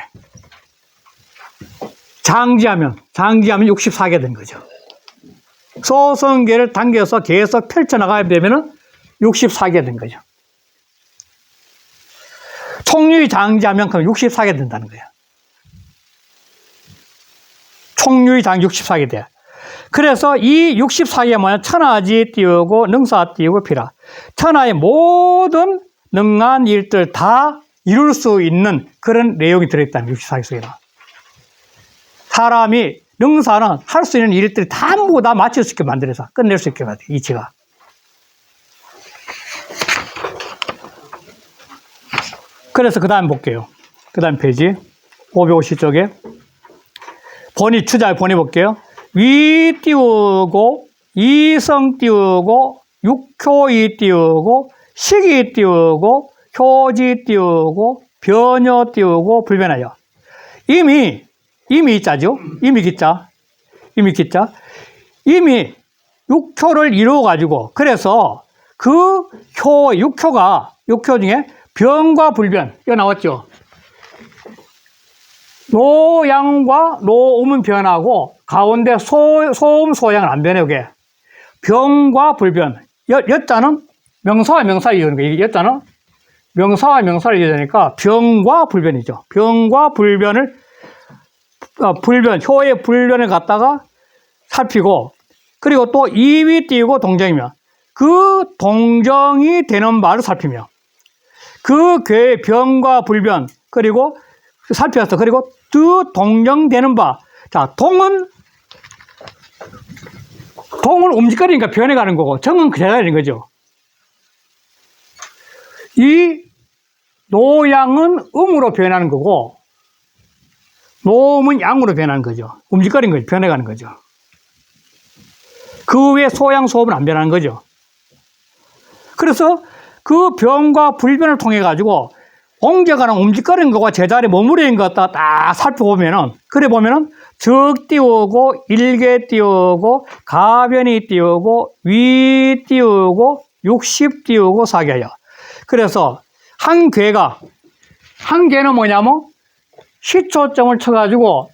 장지하면 64개 된 거죠. 소성계를 당겨서 계속 펼쳐나가야 되면은 64개 된 거죠. 총류의 장지하면 그럼 64개 된다는 거예요. 총류의 장 64개 돼. 그래서 이 64개 뭐냐? 천하지 띄우고 능사 띄우고 피라. 천하의 모든 능한 일들 다 이룰 수 있는 그런 내용이 들어있다는 64개 속에는. 사람이 능사는 할 수 있는 일들이 전부 다 마칠 수 있게 만들어서 끝낼 수 있게 만들어요. 이치가. 그래서 그 다음 볼게요. 그 다음 페이지 550쪽에 번이 추자 번이 볼게요. 위 띄우고 이성 띄우고 육효이 띄우고 식이 띄우고 효지 띄우고 변효 띄우고 불변하여. 이미 있자죠. 이미 기자. 이미 6효를 이루어가지고, 그래서 그 육효 중에 변과 불변, 이거 나왔죠. 노양과 노음은 변하고, 가운데 소음, 소양은 안 변해, 이게. 변과 불변. 여자는 명사와 명사를 이루는 거예요. 여자는 명사와 명사를 이루니까 변과 불변이죠. 변과 불변을 효의 불변을 갖다가 살피고, 그리고 또 이위 띄우고 동정이며, 그 동정이 되는 바를 살피며, 그 괴의 변과 불변, 그리고 살펴서, 그리고 그 동정되는 바. 자, 동은 움직거리니까 변해가는 거고, 정은 그대로인 거죠. 이 노양은 음으로 변하는 거고, 노음은 양으로 변하는 거죠. 움직거리는 거죠. 변해가는 거죠. 그 외에 소양, 소음은 안 변하는 거죠. 그래서 그 변과 불변을 통해가지고 옮겨가는 움직거리는 것과 제자리에 머무르는 것 딱 살펴보면은, 그래 보면은 적 띄우고 일개 띄우고 가변이 띄우고 위 띄우고 60 띄우고 사계예요. 그래서 한 괴는 뭐냐면 시초점을 쳐가지고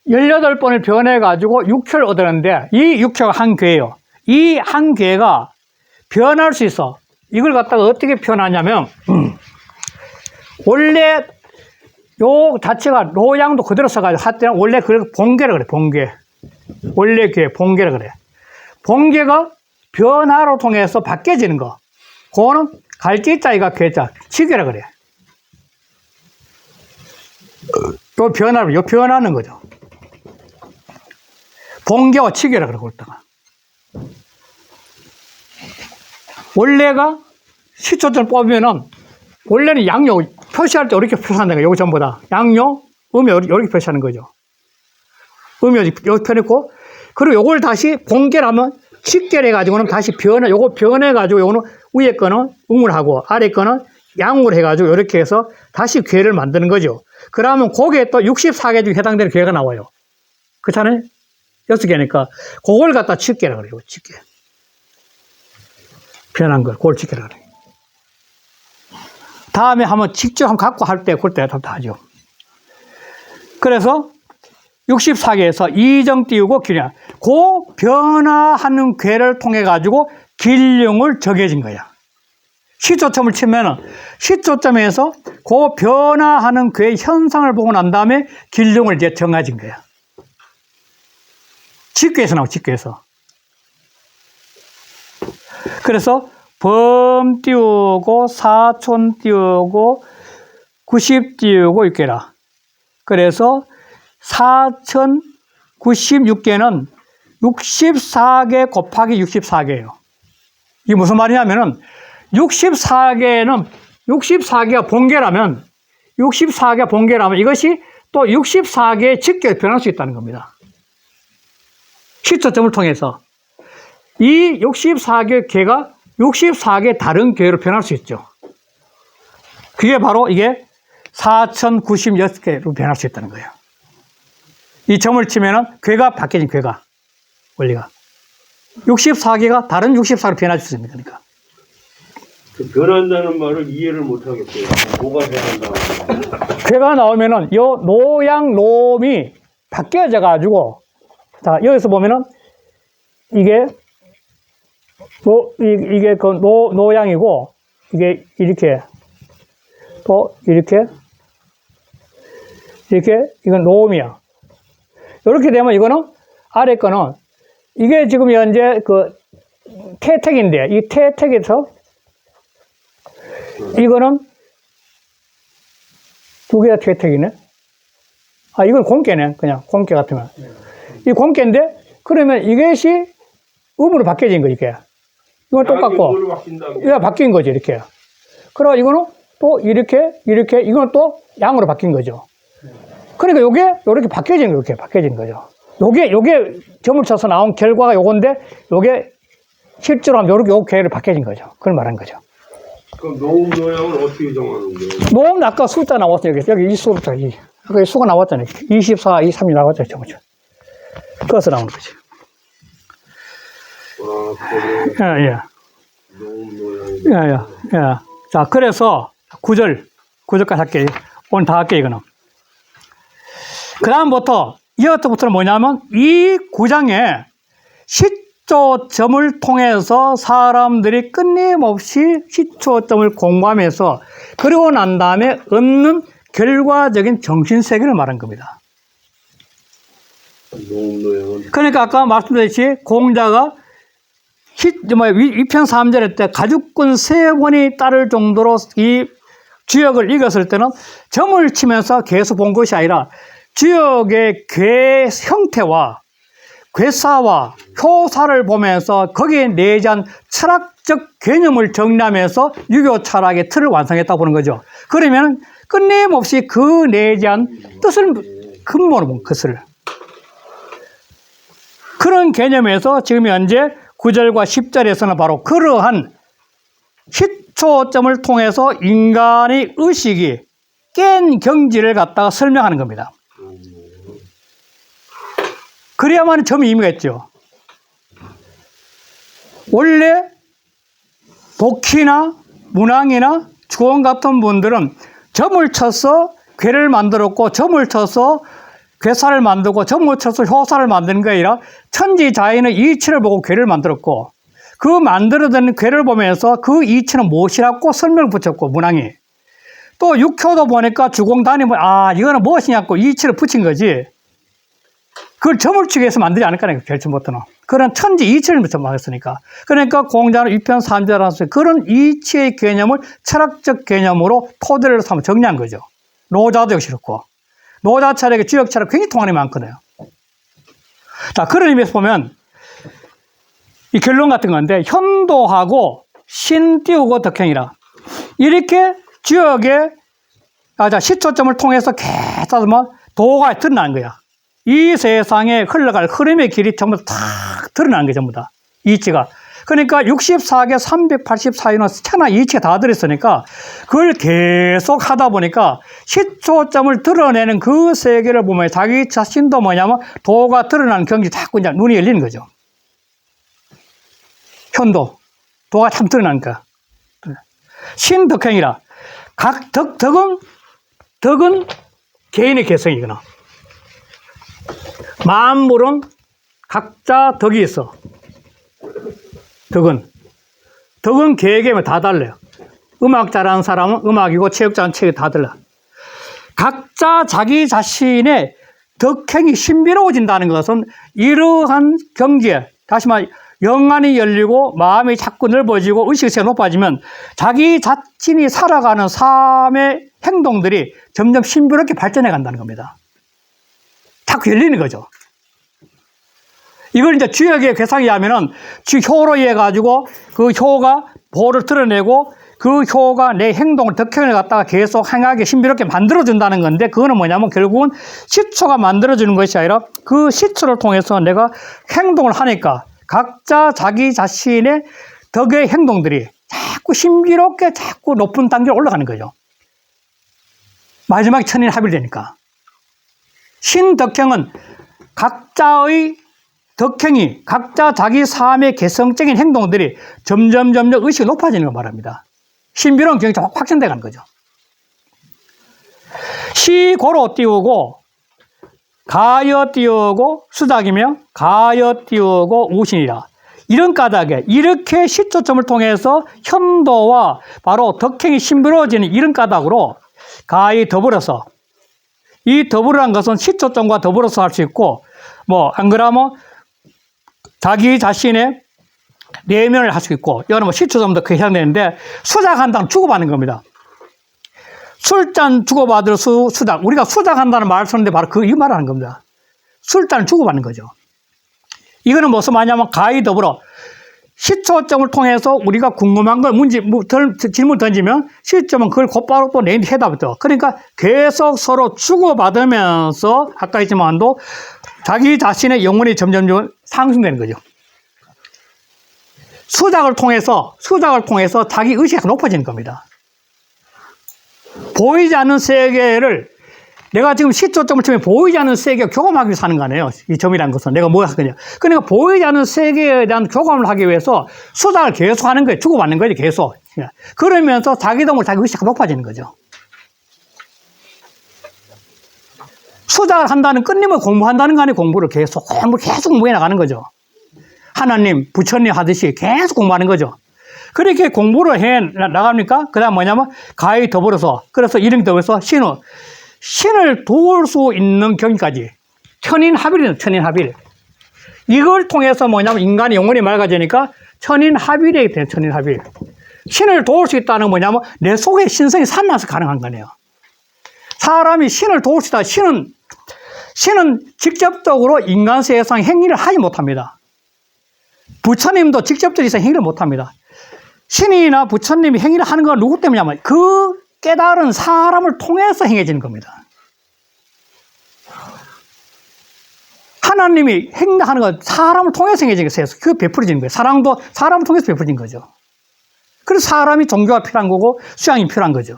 18번을 변해가지고 6효를 얻었는데 이 6효가 한 괴예요. 이 한 괴가 변할 수 있어. 이걸 갖다가 어떻게 표현하냐면 원래 요 자체가 로양도 그대로 써가지고 할 때는 원래 그걸 본괴라 그래. 본괴. 원래 괴 본괴라 그래. 본괴가 변화로 통해서 바뀌어지는 거. 그거는 갈지자이가 괴자 치괴라 그래. 또 변화로 요 변하는 거죠. 본괴와 치괴라 그래. 그렇다가 원래가 시초점 뽑으면은 원래는 양요 표시할 때 이렇게 표시한다는 거예요. 요거 전부 다 양요, 음요 이렇게 표시하는 거죠. 음요 여기 펴놓고 그리고 요걸 다시 본괴라면 직결해 가지고는 다시 변해 요거 변해 가지고 요거는 위에 거는 음을 하고 아래 거는 양으로 해 가지고 이렇게 해서 다시 괴를 만드는 거죠. 그러면 거기에 또 64개 중에 해당되는 괴가 나와요. 그렇잖아요? 6개니까 그걸 갖다 직결라 그래요. 직결. 변한 걸 그걸 직결라 그래요. 다음에 한번 직접 한번 갖고 할 때 그때 다 하죠. 그래서 64개에서 이정 띄우고 기령. 그 변화하는 괴를 통해 가지고 길령을 정해진 거야. 시초점을 치면은 시초점에서 그 변화하는 괴의 현상을 보고 난 다음에 길령을 이제 정해진 거야. 직괴에서 나와, 직괴에서. 그래서 범 띄우고 사촌 띄우고 90 띄우고 있게라. 그래서 4096개는 64개 곱하기 64개예요. 이게 무슨 말이냐면은 64개가 본괴라면 64개가 본괴라면 이것이 또 64개의 직계로 변할 수 있다는 겁니다. 시초점을 통해서 이 64개 개가 64개 다른 괴로 변할 수 있죠. 그게 바로 이게 4096개로 변할 수 있다는 거예요. 이 점을 치면은 괴가 바뀌어진 괴가 원리가 64개가 다른 64로 변할 수 있습니다. 그러니까 그 변한다는 말을 이해를 못 하겠어요. 뭐가 변한다고? 괴가 나오면은 요 노양 놈이 바뀌어져 가지고 자 여기서 보면은 이게 이게 그 노양이고 이게 이렇게 또 이렇게 이건 노음이야. 이렇게 되면 이거는 아래 거는 이게 지금 현재 그 태택인데 이 태택에서 이거는 두 개가 태택이네. 아 이건 공개네. 그냥 공개 같으면 이 공개인데 그러면 이것이 음으로 바뀌어진 거 이게. 이건 똑같고 이거 바뀐 거지 이렇게. 그리고 이거는 또 이렇게 이거는 또 양으로 바뀐 거죠. 그러니까 요게 이렇게 바뀌어진 거 이렇게 바뀌어진 거죠. 요게 점을 쳐서 나온 결과가 요건데 요게 실제로 하면 요렇게 요 괴를 바뀌어진 거죠. 그걸 말한 거죠. 그럼 노음 노양을 어떻게 정하는 거예요? 노음은 아까 숫자 나왔어요. 여기 이 수부터 아까 수가 나왔잖아요. 24, 23이 나왔잖아요. 점을 쳐. 그래서 나오는 거지. 아, 예. 노음 노양. 예. 자, 그래서 9절까지 할게요. 오늘 다 할게요, 이거는. 그 다음부터는 뭐냐면 이 9장에 시초점을 통해서 사람들이 끊임없이 시초점을 공부하면서 그리고 난 다음에 얻는 결과적인 정신세계를 말한 겁니다. 노음 노양은 그러니까 아까 말씀드렸듯이 공자가 위편 3절에 때 가죽군 3번이 따를 정도로 이 주역을 읽었을 때는 점을 치면서 계속 본 것이 아니라 주역의 괴 형태와 괴사와 효사를 보면서 거기에 내재한 철학적 개념을 정리하면서 유교 철학의 틀을 완성했다고 보는 거죠. 그러면 끊임없이 그 내재한 뜻을 근본을 본 것을 그런 개념에서 지금 현재 9절과 10절에서는 바로 그러한 시초점을 통해서 인간의 의식이 깬 경지를 갖다가 설명하는 겁니다. 그래야만 점이 의미가 있죠. 원래 복희나 문왕이나 주원 같은 분들은 점을 쳐서 괴를 만들었고, 점을 쳐서 괴사를 만들고, 점을 쳐서 효사를 만드는 게 아니라 천지자연의 이치를 보고 괴를 만들었고, 그 만들어진 괴를 보면서 그 이치는 무엇이라고 설명을 붙였고, 문왕이. 또 육효도 보니까 주공단이 이거는 무엇이냐고 이치를 붙인 거지. 그걸 점을 치기 위해서 만들지 않을 거니까, 결정부터는. 그런 천지 이치를 붙여봤으니까. 그러니까 공자는 위편 삼자라서 그런 이치의 개념을 철학적 개념으로 토대를 삼아 정리한 거죠. 노자도 역시 그렇고. 노자 철학의 주역 철학 굉장히 통하는 게 많거든요. 자, 그런 의미에서 보면 이 결론 같은 건데, 현도하고 신 띄우고 덕행이라. 이렇게 주역의 시초점을 통해서 계속 도가 드러나는 거야. 이 세상에 흘러갈 흐름의 길이 전부 다 드러나는 게 전부 다. 이치가. 그러니까 64개 384인은 천하 이치가 다 들었으니까 그걸 계속 하다 보니까 시초점을 드러내는 그 세계를 보면 자기 자신도 뭐냐면 도가 드러나는 경지 자꾸 이제 눈이 열리는 거죠. 현도. 도가 참 드러나니까. 신덕행이라. 각 덕은 개인의 개성이거나. 만물은 각자 덕이 있어. 덕은 개개면 다 달라요. 음악 잘하는 사람은 음악이고 체육 잘하는 체육이 다 달라. 각자 자기 자신의 덕행이 신비로워진다는 것은 이러한 경지에 다시 말해 영안이 열리고 마음이 자꾸 넓어지고 의식이 높아지면 자기 자신이 살아가는 삶의 행동들이 점점 신비롭게 발전해 간다는 겁니다. 자꾸 열리는 거죠. 이걸 이제 주역의 괴상이 하면은 효로 해가지고 그 효가 보를 드러내고 그 효가 내 행동을 덕행을 갖다가 계속 행하게 신비롭게 만들어준다는 건데, 그거는 뭐냐면 결국은 시초가 만들어주는 것이 아니라 그 시초를 통해서 내가 행동을 하니까 각자 자기 자신의 덕의 행동들이 자꾸 신비롭게 자꾸 높은 단계로 올라가는 거죠. 마지막에 천인합일이 되니까. 신덕행은 각자의 덕행이 각자 자기 삶의 개성적인 행동들이 점점 의식이 높아지는 걸 말합니다. 신비로운 경지가 확장돼 가는 거죠. 시고로 띄우고 가여 띄우고 수작이며 가여 띄우고 우신이라. 이런 까닭에 이렇게 시초점을 통해서 현도와 바로 덕행이 신비로워지는 이런 까닭으로 가히 더불어서, 이 더불어란 것은 시초점과 더불어서 할 수 있고, 안 그러면 자기 자신의 내면을 할 수 있고, 이거는 시초점도 그렇게 해야 되는데, 수작한다는 주고받는 겁니다. 술잔 주고받을 수작. 우리가 수작한다는 말을 쓰는데 바로 이 말을 하는 겁니다. 술잔을 주고받는 거죠. 이거는 무슨 말이냐면 가히 더불어. 시초점을 통해서 우리가 궁금한 걸 질문 던지면 시초점은 그걸 곧바로 또 내한테 해답을 줘. 그러니까 계속 서로 주고받으면서 아까 했지만도 자기 자신의 영혼이 점점 상승되는 거죠. 수작을 통해서 자기 의식이 높아지는 겁니다. 보이지 않는 세계를 내가 지금 시초점을 치면 보이지 않는 세계가 교감하기 위해서 하는 거 아니에요. 이 점이라는 것은 내가 뭘 하거냐. 그러니까 보이지 않는 세계에 대한 교감을 하기 위해서 수작을 계속 하는 거예요. 주고받는 거죠. 계속. 그러면서 자기도 모르게 자기 의식이 높아지는 거죠. 수작을 한다는 끊임을 공부한다는 거 아니에요. 공부를 계속 공부해 나가는 거죠. 하나님, 부처님 하듯이 계속 공부하는 거죠. 그렇게 공부를 해 나갑니까? 그 다음 뭐냐면 가히 더불어서, 그래서 이름이 더불어서 신을 도울 수 있는 경지까지 천인합일이에요. 천인합일. 이걸 통해서 뭐냐면 인간의 영혼이 맑아지니까 천인합일이 돼요. 천인합일. 신을 도울 수 있다는 건 뭐냐면 내 속에 신성이 살아나서 가능한 거네요. 사람이 신을 도울 수 있다. 신은 직접적으로 인간 세상 행위를 하지 못합니다. 부처님도 직접적인 행위를 못합니다. 신이나 부처님이 행위를 하는 건 누구 때문이냐면 그 깨달은 사람을 통해서 행해지는 겁니다. 하나님이 행하는 건 사람을 통해서 행해지는 거예요. 그 베풀어지는 거예요. 사랑도 사람을 통해서 베풀어진 거죠. 그래서 사람이 종교가 필요한 거고 수양이 필요한 거죠.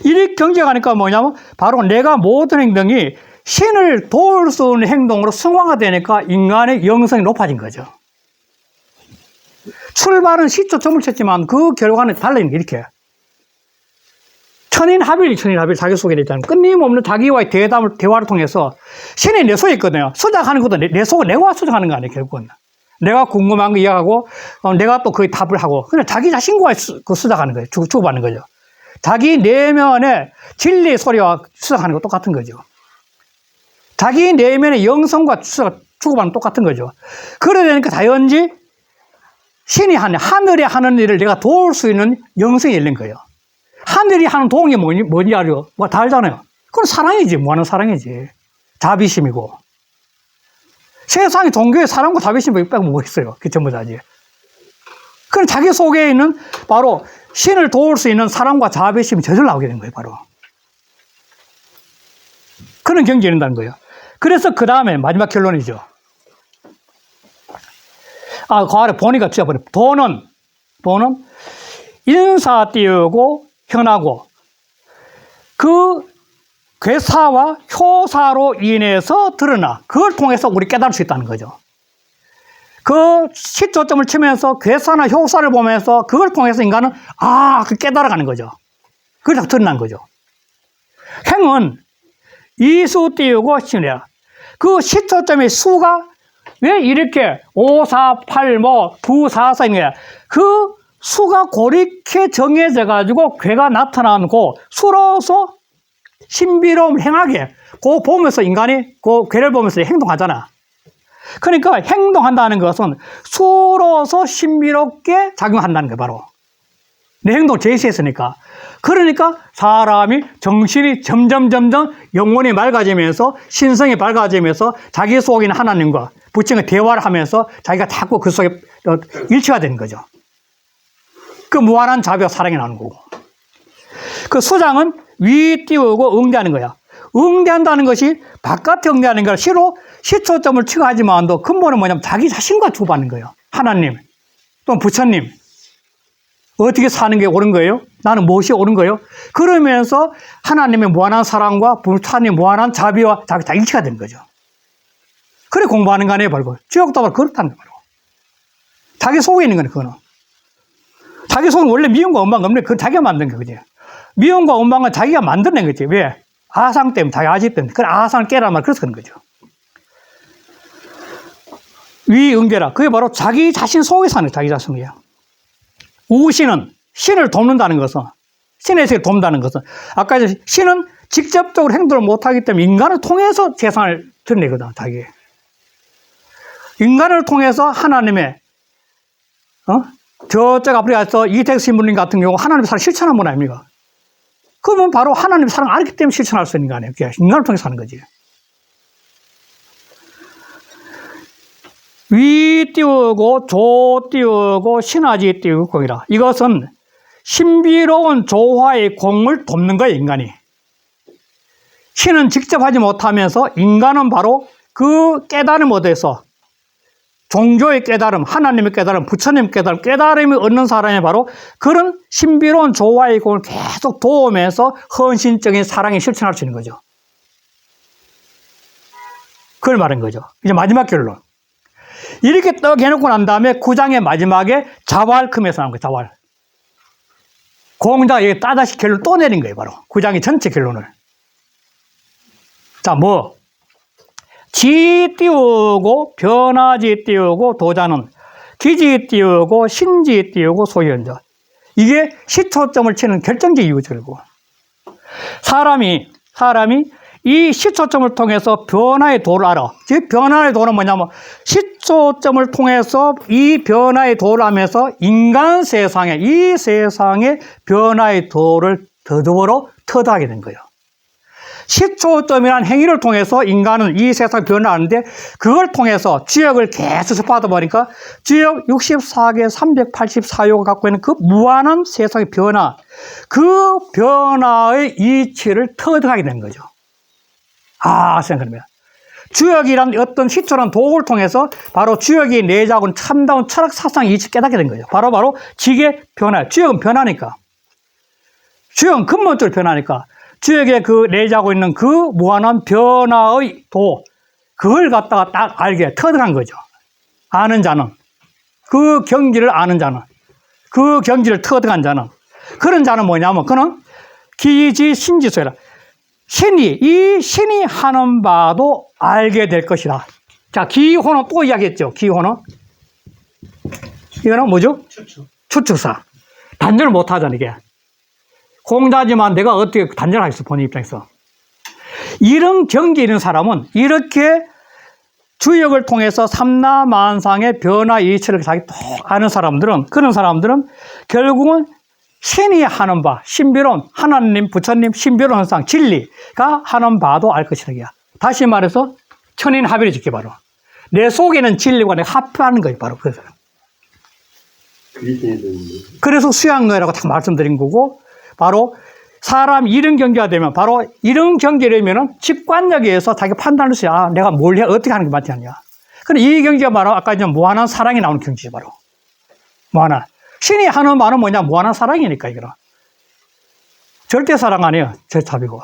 이 경지에 가니까 뭐냐면 바로 내가 모든 행동이 신을 도울 수 있는 행동으로 승화가 되니까 인간의 영성이 높아진 거죠. 출발은 시초점을 쳤지만 그 결과는 달라있는 게 이렇게. 천인합일 자기 속에 있잖아요. 끊임없는 자기와의 대화를 통해서 신이 내 속에 있거든요. 수작하는 것도 내 속을 내가 수작하는 거 아니에요, 결국은. 내가 궁금한 거 이야기하고, 내가 또 그 답을 하고, 그냥 자기 자신과 수작하는 거예요. 주고받는 거죠. 자기 내면의 진리의 소리와 수작하는 거 똑같은 거죠. 자기 내면의 영성과 주고받는 똑같은 거죠. 그러다 보니까 자연지 신이 하늘이 하는 일을 내가 도울 수 있는 영성이 열린 거예요. 하늘이 하는 도움이 뭐니 알죠? 다 알잖아요. 그건 사랑이지, 무한한 사랑이지. 자비심이고. 세상에 종교의 사랑과 자비심 빼고 뭐 있어요? 그게 전부 다지. 그럼 자기 속에 있는 바로 신을 도울 수 있는 사랑과 자비심이 저절로 나오게 된 거예요, 바로. 그런 경지에 이른다는 거예요. 그래서 그 다음에 마지막 결론이죠. 그 아래 보니까 쥐어버려. 돈은 인사띄우고 현하고 그 괴사와 효사로 인해서 드러나 그걸 통해서 우리 깨달을 수 있다는 거죠. 그 시초점을 치면서 괴사나 효사를 보면서 그걸 통해서 인간은 그 깨달아가는 거죠. 그래서 드러난 거죠. 행은 이수 띄우고 신이야. 그 시초점의 수가 왜 이렇게 5, 4, 8, 9, 4, 4인 거야. 그 수가 고렇게 정해져 가지고 괴가 나타나고 수로서 신비로움을 행하게 그거 보면서 인간이 그 괴를 보면서 행동하잖아. 그러니까 행동한다는 것은 수로서 신비롭게 작용한다는 거예요, 바로. 내 행동을 제시했으니까. 그러니까 사람이 정신이 점점 영혼이 맑아지면서 신성이 밝아지면서 자기 속에 있는 하나님과 부처님과 대화를 하면서 자기가 자꾸 그 속에 일치가 되는 거죠. 그 무한한 자비와 사랑이 나오는 거고. 그 수장은 위 띄우고 응대하는 거야. 응대한다는 것이 바깥에 응대하는 게 아니라 시초점을 치고 하지만도 근본은 뭐냐면 자기 자신과 주고받는 거예요. 하나님, 또 부처님. 어떻게 사는 게 옳은 거예요? 나는 무엇이 옳은 거예요? 그러면서 하나님의 무한한 사랑과 부처님의 무한한 자비와 자기 일치가 되는 거죠. 그래 공부하는 거 아니에요, 바로. 지옥도 바로 그렇다는 거예요. 자기 속에 있는 거네, 그거는. 자기 속은 원래 미움과 원망이 없는데 그건 자기가 만든 거지. 미움과 원망은 자기가 만들어낸 거지. 왜? 아상 때문에, 자기 아지 때문에. 그래, 아상을 깨라는 말, 그래서 그런 거죠. 위응대라. 그게 바로 자기 자신 속에 사는 자기 자신이에요. 우신은 신을 돕는다는 것은, 신의 세계를 돕는다는 것은, 아까 신은 직접적으로 행동을 못하기 때문에 인간을 통해서 세상을 드러내거든, 자기. 인간을 통해서 하나님의, 저쪽 앞으로 가서 이택 신부님 같은 경우 하나님의 사랑 실천한 분 아닙니까? 그러면 바로 하나님의 사랑을 알기 때문에 실천할 수 있는 거 아니에요? 인간을 통해서 하는 거지. 위 띄우고 조 띄우고 신하지 띄우고 공이라. 이것은 신비로운 조화의 공을 돕는 거예요, 인간이. 신은 직접 하지 못하면서 인간은 바로 그 깨달음 얻어서 종교의 깨달음, 하나님의 깨달음, 부처님의 깨달음을 얻는 사람이 바로 그런 신비로운 조화의 공을 계속 도우면서 헌신적인 사랑에 실천할 수 있는 거죠. 그걸 말한 거죠. 이제 마지막 결론. 이렇게 떡 해놓고 난 다음에 9장의 마지막에 자활금에서 나온 거예요, 자활. 공자가 여기 따다시 결론 또 내린 거예요, 바로. 9장의 전체 결론을. 자, 지 띄우고 변화지 띄우고 도자는 기지 띄우고 신지 띄우고 소현자. 이게 시초점을 치는 결정적 이유죠, 결국. 사람이 이 시초점을 통해서 변화의 도를 알아. 즉 변화의 도는 뭐냐면 시초점을 통해서 이 변화의 도를 하면서 인간 세상에 이 세상의 변화의 도를 더더불어 터득하게 된 거예요. 시초점이라는 행위를 통해서 인간은 이 세상 변화하는데 그걸 통해서 지역을 계속 접하다 보니까 지역 64개 384호가 갖고 있는 그 무한한 세상의 변화, 그 변화의 이치를 터득하게 된 거죠. 생각합니다. 주역이란 어떤 시초란 도구를 통해서 바로 주역이 내자고는 참다운 철학 사상 이치 깨닫게 된 거죠. 바로 지계 변화. 주역은 변하니까. 주역은 근본적으로 변하니까. 주역에 그 내재하고 있는 그 무한한 변화의 도, 그걸 갖다가 딱 알게 터득한 거죠. 아는 자는, 그 경지를 아는 자는, 그 경지를 터득한 자는, 그런 자는 뭐냐면 그는 기지신지소이라. 이 신이 하는 바도 알게 될 것이다. 자, 기호는 또 이야기했죠. 기호는 이거는 뭐죠? 추측사. 단정을 못 하잖아, 이게. 공자지만 내가 어떻게 단정을 하겠어, 본인 입장에서. 이런 경지에 있는 사람은 이렇게 주역을 통해서 삼라만상의 변화 이치를 자기 톡 아는 사람들은, 그런 사람들은 결국은 신이 하는 바, 신비로운 하나님, 부처님, 신비로운 현상, 진리가 하는 바도 알 것이다. 다시 말해서 천인합의를 짓기 바로. 내 속에는 진리가 내가 합하는 거예요, 바로. 그래서 수양노예라고 딱 말씀드린 거고, 바로 사람 이런 경계가 되면, 바로 이런 경계라면은 직관력에 의해서 자기가 판단할 수 있어. 아, 내가 뭘 해, 어떻게 하는 게 맞지 않냐. 근데 이 경계가 바로 아까 이제 무한한 사랑이 나오는 경지죠, 바로. 무한한. 신이 하는 말은 뭐냐? 무한한 사랑이니까, 이거는. 절대 사랑 아니에요. 제 답이고.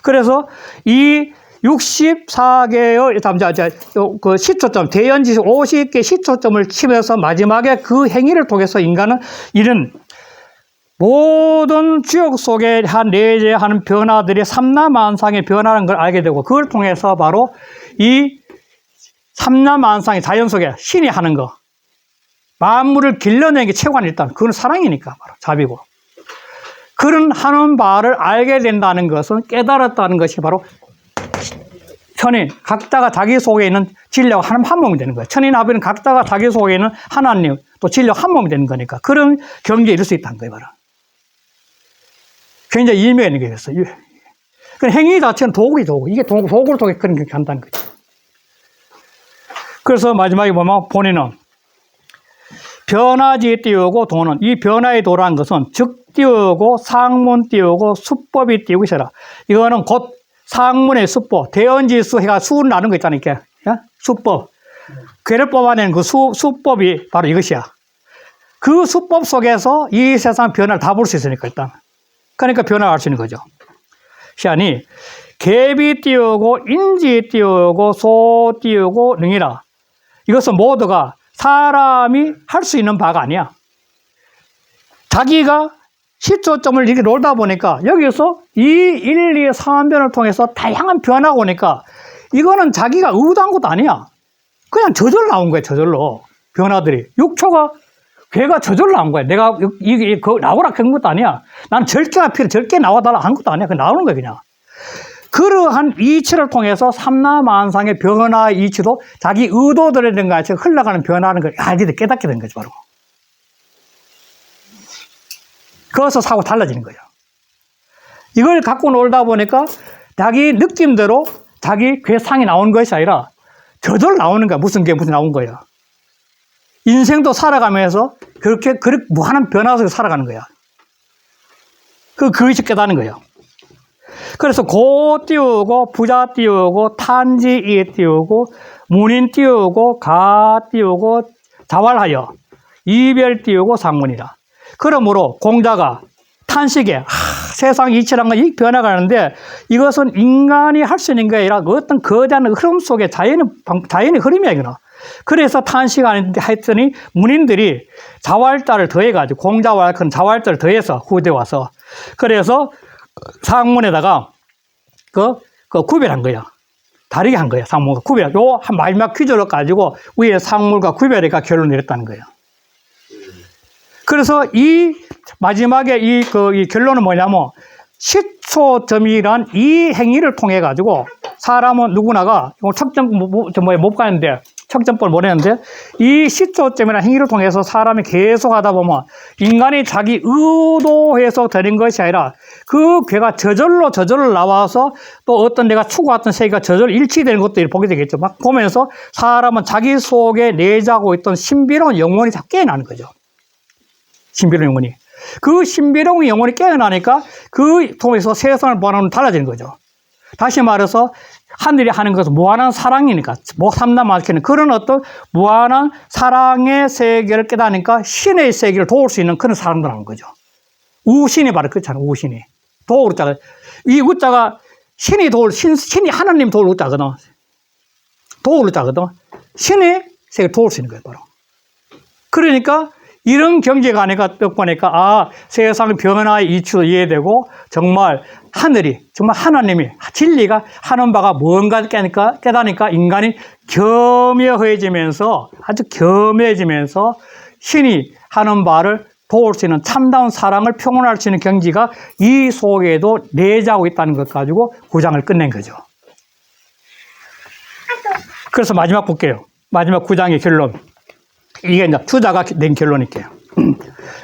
그래서 이 64개의 그 시초점, 대연지수 50개 시초점을 치면서 마지막에 그 행위를 통해서 인간은 이런 모든 주역 속에 한 내재하는 변화들이 삼라만상의 변화라는 걸 알게 되고, 그걸 통해서 바로 이 삼라만상의 자연 속에 신이 하는 거, 만물을 길러내는 게 최고는 일단 그건 사랑이니까 바로 자비고, 그런 하는 바를 알게 된다는 것은 깨달았다는 것이 바로 천인, 각자가 자기 속에 있는 진리하고 한 몸이 되는 거예요. 천인합의는 각자가 자기 속에 있는 하나님 또 진리하고 한 몸이 되는 거니까 그런 경지에 이를 수 있다는 거예요, 바로. 굉장히 의미가 있는 게 있어요. 그 행위 자체는 도구이 도구. 이게 도구를 통해 그런 게 한다는 거죠. 그래서 마지막에 보면 본인은 변화지 띄우고 도는, 이 변화의 도라는 것은 즉 띄우고 상문 띄우고 수법이 띄우고 있어라. 이거는 곧 상문의 수법, 대연지수 해가 수를 나는 거 있잖아요. 이렇게. 수법. 괴를 뽑아내는 그 수법이 바로 이것이야. 그 수법 속에서 이 세상 변화를 다 볼 수 있으니까 일단. 그러니까 변화를 알 수 있는 거죠. 시안이 갭이 띄우고 인지 띄우고 소 띄우고 능이라. 이것은 모두가 사람이 할 수 있는 바가 아니야. 자기가 시초점을 이렇게 놀다 보니까 여기서 이 1, 2, 3변을 통해서 다양한 변화가 오니까 이거는 자기가 의도한 것도 아니야. 그냥 저절로 나온 거야, 저절로. 변화들이. 6초가 괴가 저절로 나온 거야. 내가 이게 나오라 한 것도 아니야. 난 절개가 필요, 절개 나와달라 한 것도 아니야. 그냥 나오는 거야, 그냥. 그러한 이치를 통해서 삼라만상의 변화 이치도 자기 의도들이든가 흘러가는 변화하는 걸 알게 깨닫게 된 거지, 바로. 그래서 사고 달라지는 거예요. 이걸 갖고 놀다 보니까 자기 느낌대로 자기 괴상이 나오는 것이 아니라 저절로 나오는 거야. 무슨 나온 거야. 인생도 살아가면서 그렇게 무한한 변화 속에 살아가는 거야. 그것이 깨닫는 거예요. 그래서 고 띄우고 부자 띄우고 탄지이 띄우고 문인 띄우고 가 띄우고 자활하여 이별 띄우고 상문이라. 그러므로 공자가 탄식에 세상 이치란 건 이 변화가 하는데 이것은 인간이 할 수 있는 게 아니라 어떤 거대한 흐름 속에 자연의 흐름이야, 이거는. 그래서 탄식하는데 했더니 문인들이 자활자를 더해가지고 공자와 큰 자활자를 더해서 후대 와서 그래서 상문에다가 그 구별한 거야. 다르게 한 거야. 상문과 구별. 요 한 마지막 퀴즈를 가지고 위에 상물과 구별해가 결론을 내렸다는 거예요. 그래서 이 마지막에 이 결론은 뭐냐면 시초점이란 이 행위를 통해 가지고 사람은 누구나가 척점 못 가는데 척점법을 못 했는데 이 시초점이라는 행위를 통해서 사람이 계속 하다 보면 인간이 자기 의도해서 되는 것이 아니라 그 괴가 저절로 나와서 또 어떤 내가 추구했던 세계가 저절로 일치되는 것도 보게 되겠죠. 막 보면서 사람은 자기 속에 내재하고 있던 신비로운 영혼이 다 깨어나는 거죠. 신비로운 영혼이. 그 신비로운 영혼이 깨어나니까 그 통해서 세상을 보는 달라지는 거죠. 다시 말해서 하늘이 하는 것은 무한한 사랑이니까 삼라만상에는 그런 어떤 무한한 사랑의 세계를 깨닫으니까 신의 세계를 도울 수 있는 그런 사람들 하는 거죠. 우신이 바로 그렇잖아요. 우신이 도우르잖아요. 이 우자가 신이 하나님 도울 우자거든. 도울 우자거든. 신이 세계 도울 수 있는 거예요, 바로. 그러니까 이런 경제관계가 딱 보니까 아, 세상 변화의 이치도 이해되고 정말 하늘이 정말 하나님이 진리가 하는 바가 뭔가 깨닫니까 인간이 겸허해지면서 아주 겸허해지면서 신이 하는 바를 도울 수 있는 참다운 사랑을 표현할 수 있는 경지가 이 속에도 내재하고 있다는 것 가지고 9장을 끝낸 거죠. 그래서 마지막 볼게요. 마지막 9장의 결론. 이게 이제 투자가 낸 결론일게요.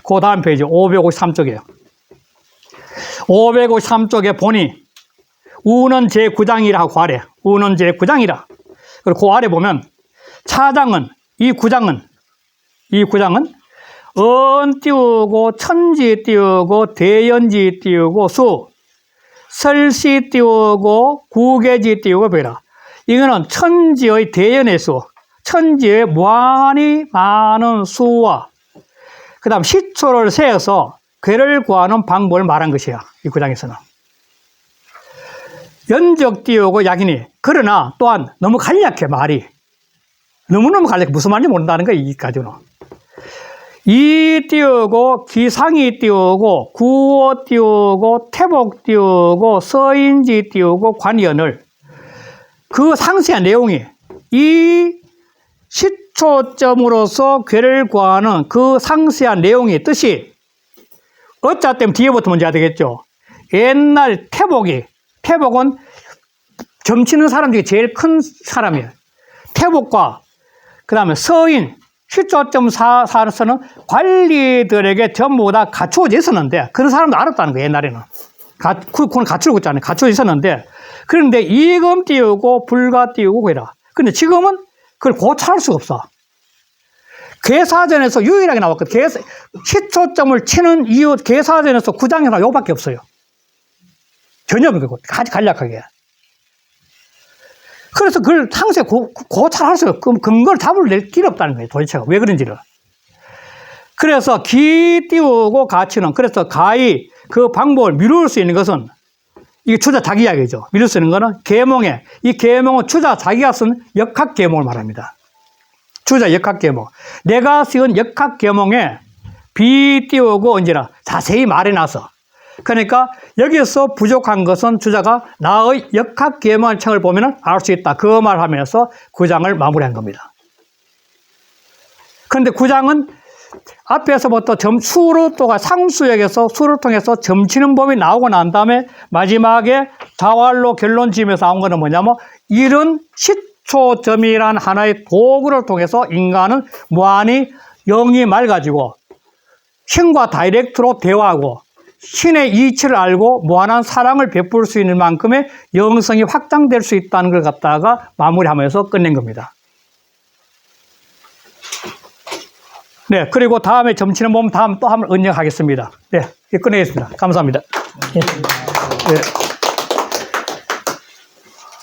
그 다음 페이지 553쪽이에요. 553쪽에 보니 우는 제9장이라 하고 아래 우는 제9장이라. 그리고 그 아래 보면 차장은 이 9장은 은 띄우고 천지 띄우고 대연지 띄우고 수 설시 띄우고 구계지 띄우고 배라. 이거는 천지의 대연의 수, 천지의 무한히 많은 수와 그 다음 시초를 세어서 괴를 구하는 방법을 말한 것이야. 이 구장에서는. 연적 띄우고 약이니. 그러나 또한 너무 간략해, 말이. 너무너무 간략해. 무슨 말인지 모른다는 거야, 이까지는. 이 띄우고 기상이 띄우고 구호 띄우고 태복 띄우고 서인지 띄우고 관연을 그 상세한 내용이 이 시초점으로서 괴를 구하는 그 상세한 내용의 뜻이 어짜 때문에 뒤에부터 먼저 해야 되겠죠. 옛날 태복은 점치는 사람 중에 제일 큰 사람이에요. 태복과 그 다음에 서인 시초점 사에서는 관리들에게 전부 다 갖추어져 있었는데 그런 사람도 알았다는 거예요. 옛날에는. 그건 갖추고 있잖아요. 갖추어져 있었는데 그런데 이금 띄우고 불가 띄우고 그래라. 근데 지금은 그걸 고찰할 수가 없어. 계사전에서 유일하게 나왔거든. 시초점을 치는 이유 계사전에서 9장에서 요밖에 없어요. 전혀 그거 아주 간략하게. 그래서 그걸 상세 고찰할 수가 없고 근거를 답을 낼 길이 없다는 거예요. 도대체가 왜 그런지를. 그래서 기 띄우고 가치는 그래서 가히 그 방법을 미룰 수 있는 것은 이게 추자 자기 이야기죠. 미룰 수 있는 거는 계몽에 이 계몽은 추자 자기가 쓴 역학 계몽을 말합니다. 추자 역학 계몽. 내가 쓰은 역학 계몽에 비 띄우고 언제나 자세히 말해놔서 그러니까 여기서 부족한 것은 주자가 나의 역학 계몽 책을 보면 알 수 있다. 그 말을 하면서 9장을 마무리한 겁니다. 그런데 9장은 앞에서부터 수로또가 상수역에서 수를 통해서 점치는 법이 나오고 난 다음에 마지막에 자활로 결론 지으면서 나온 거는 뭐냐면 이런 시초점이란 하나의 도구를 통해서 인간은 무한히 영이 맑아지고 신과 다이렉트로 대화하고 신의 이치를 알고 무한한 사랑을 베풀 수 있는 만큼의 영성이 확장될 수 있다는 걸 갖다가 마무리하면서 끝낸 겁니다. 네, 그리고 다음에 점치는 법 다음 또 한번 언역하겠습니다. 네, 끝내겠습니다. 감사합니다. 네. 네.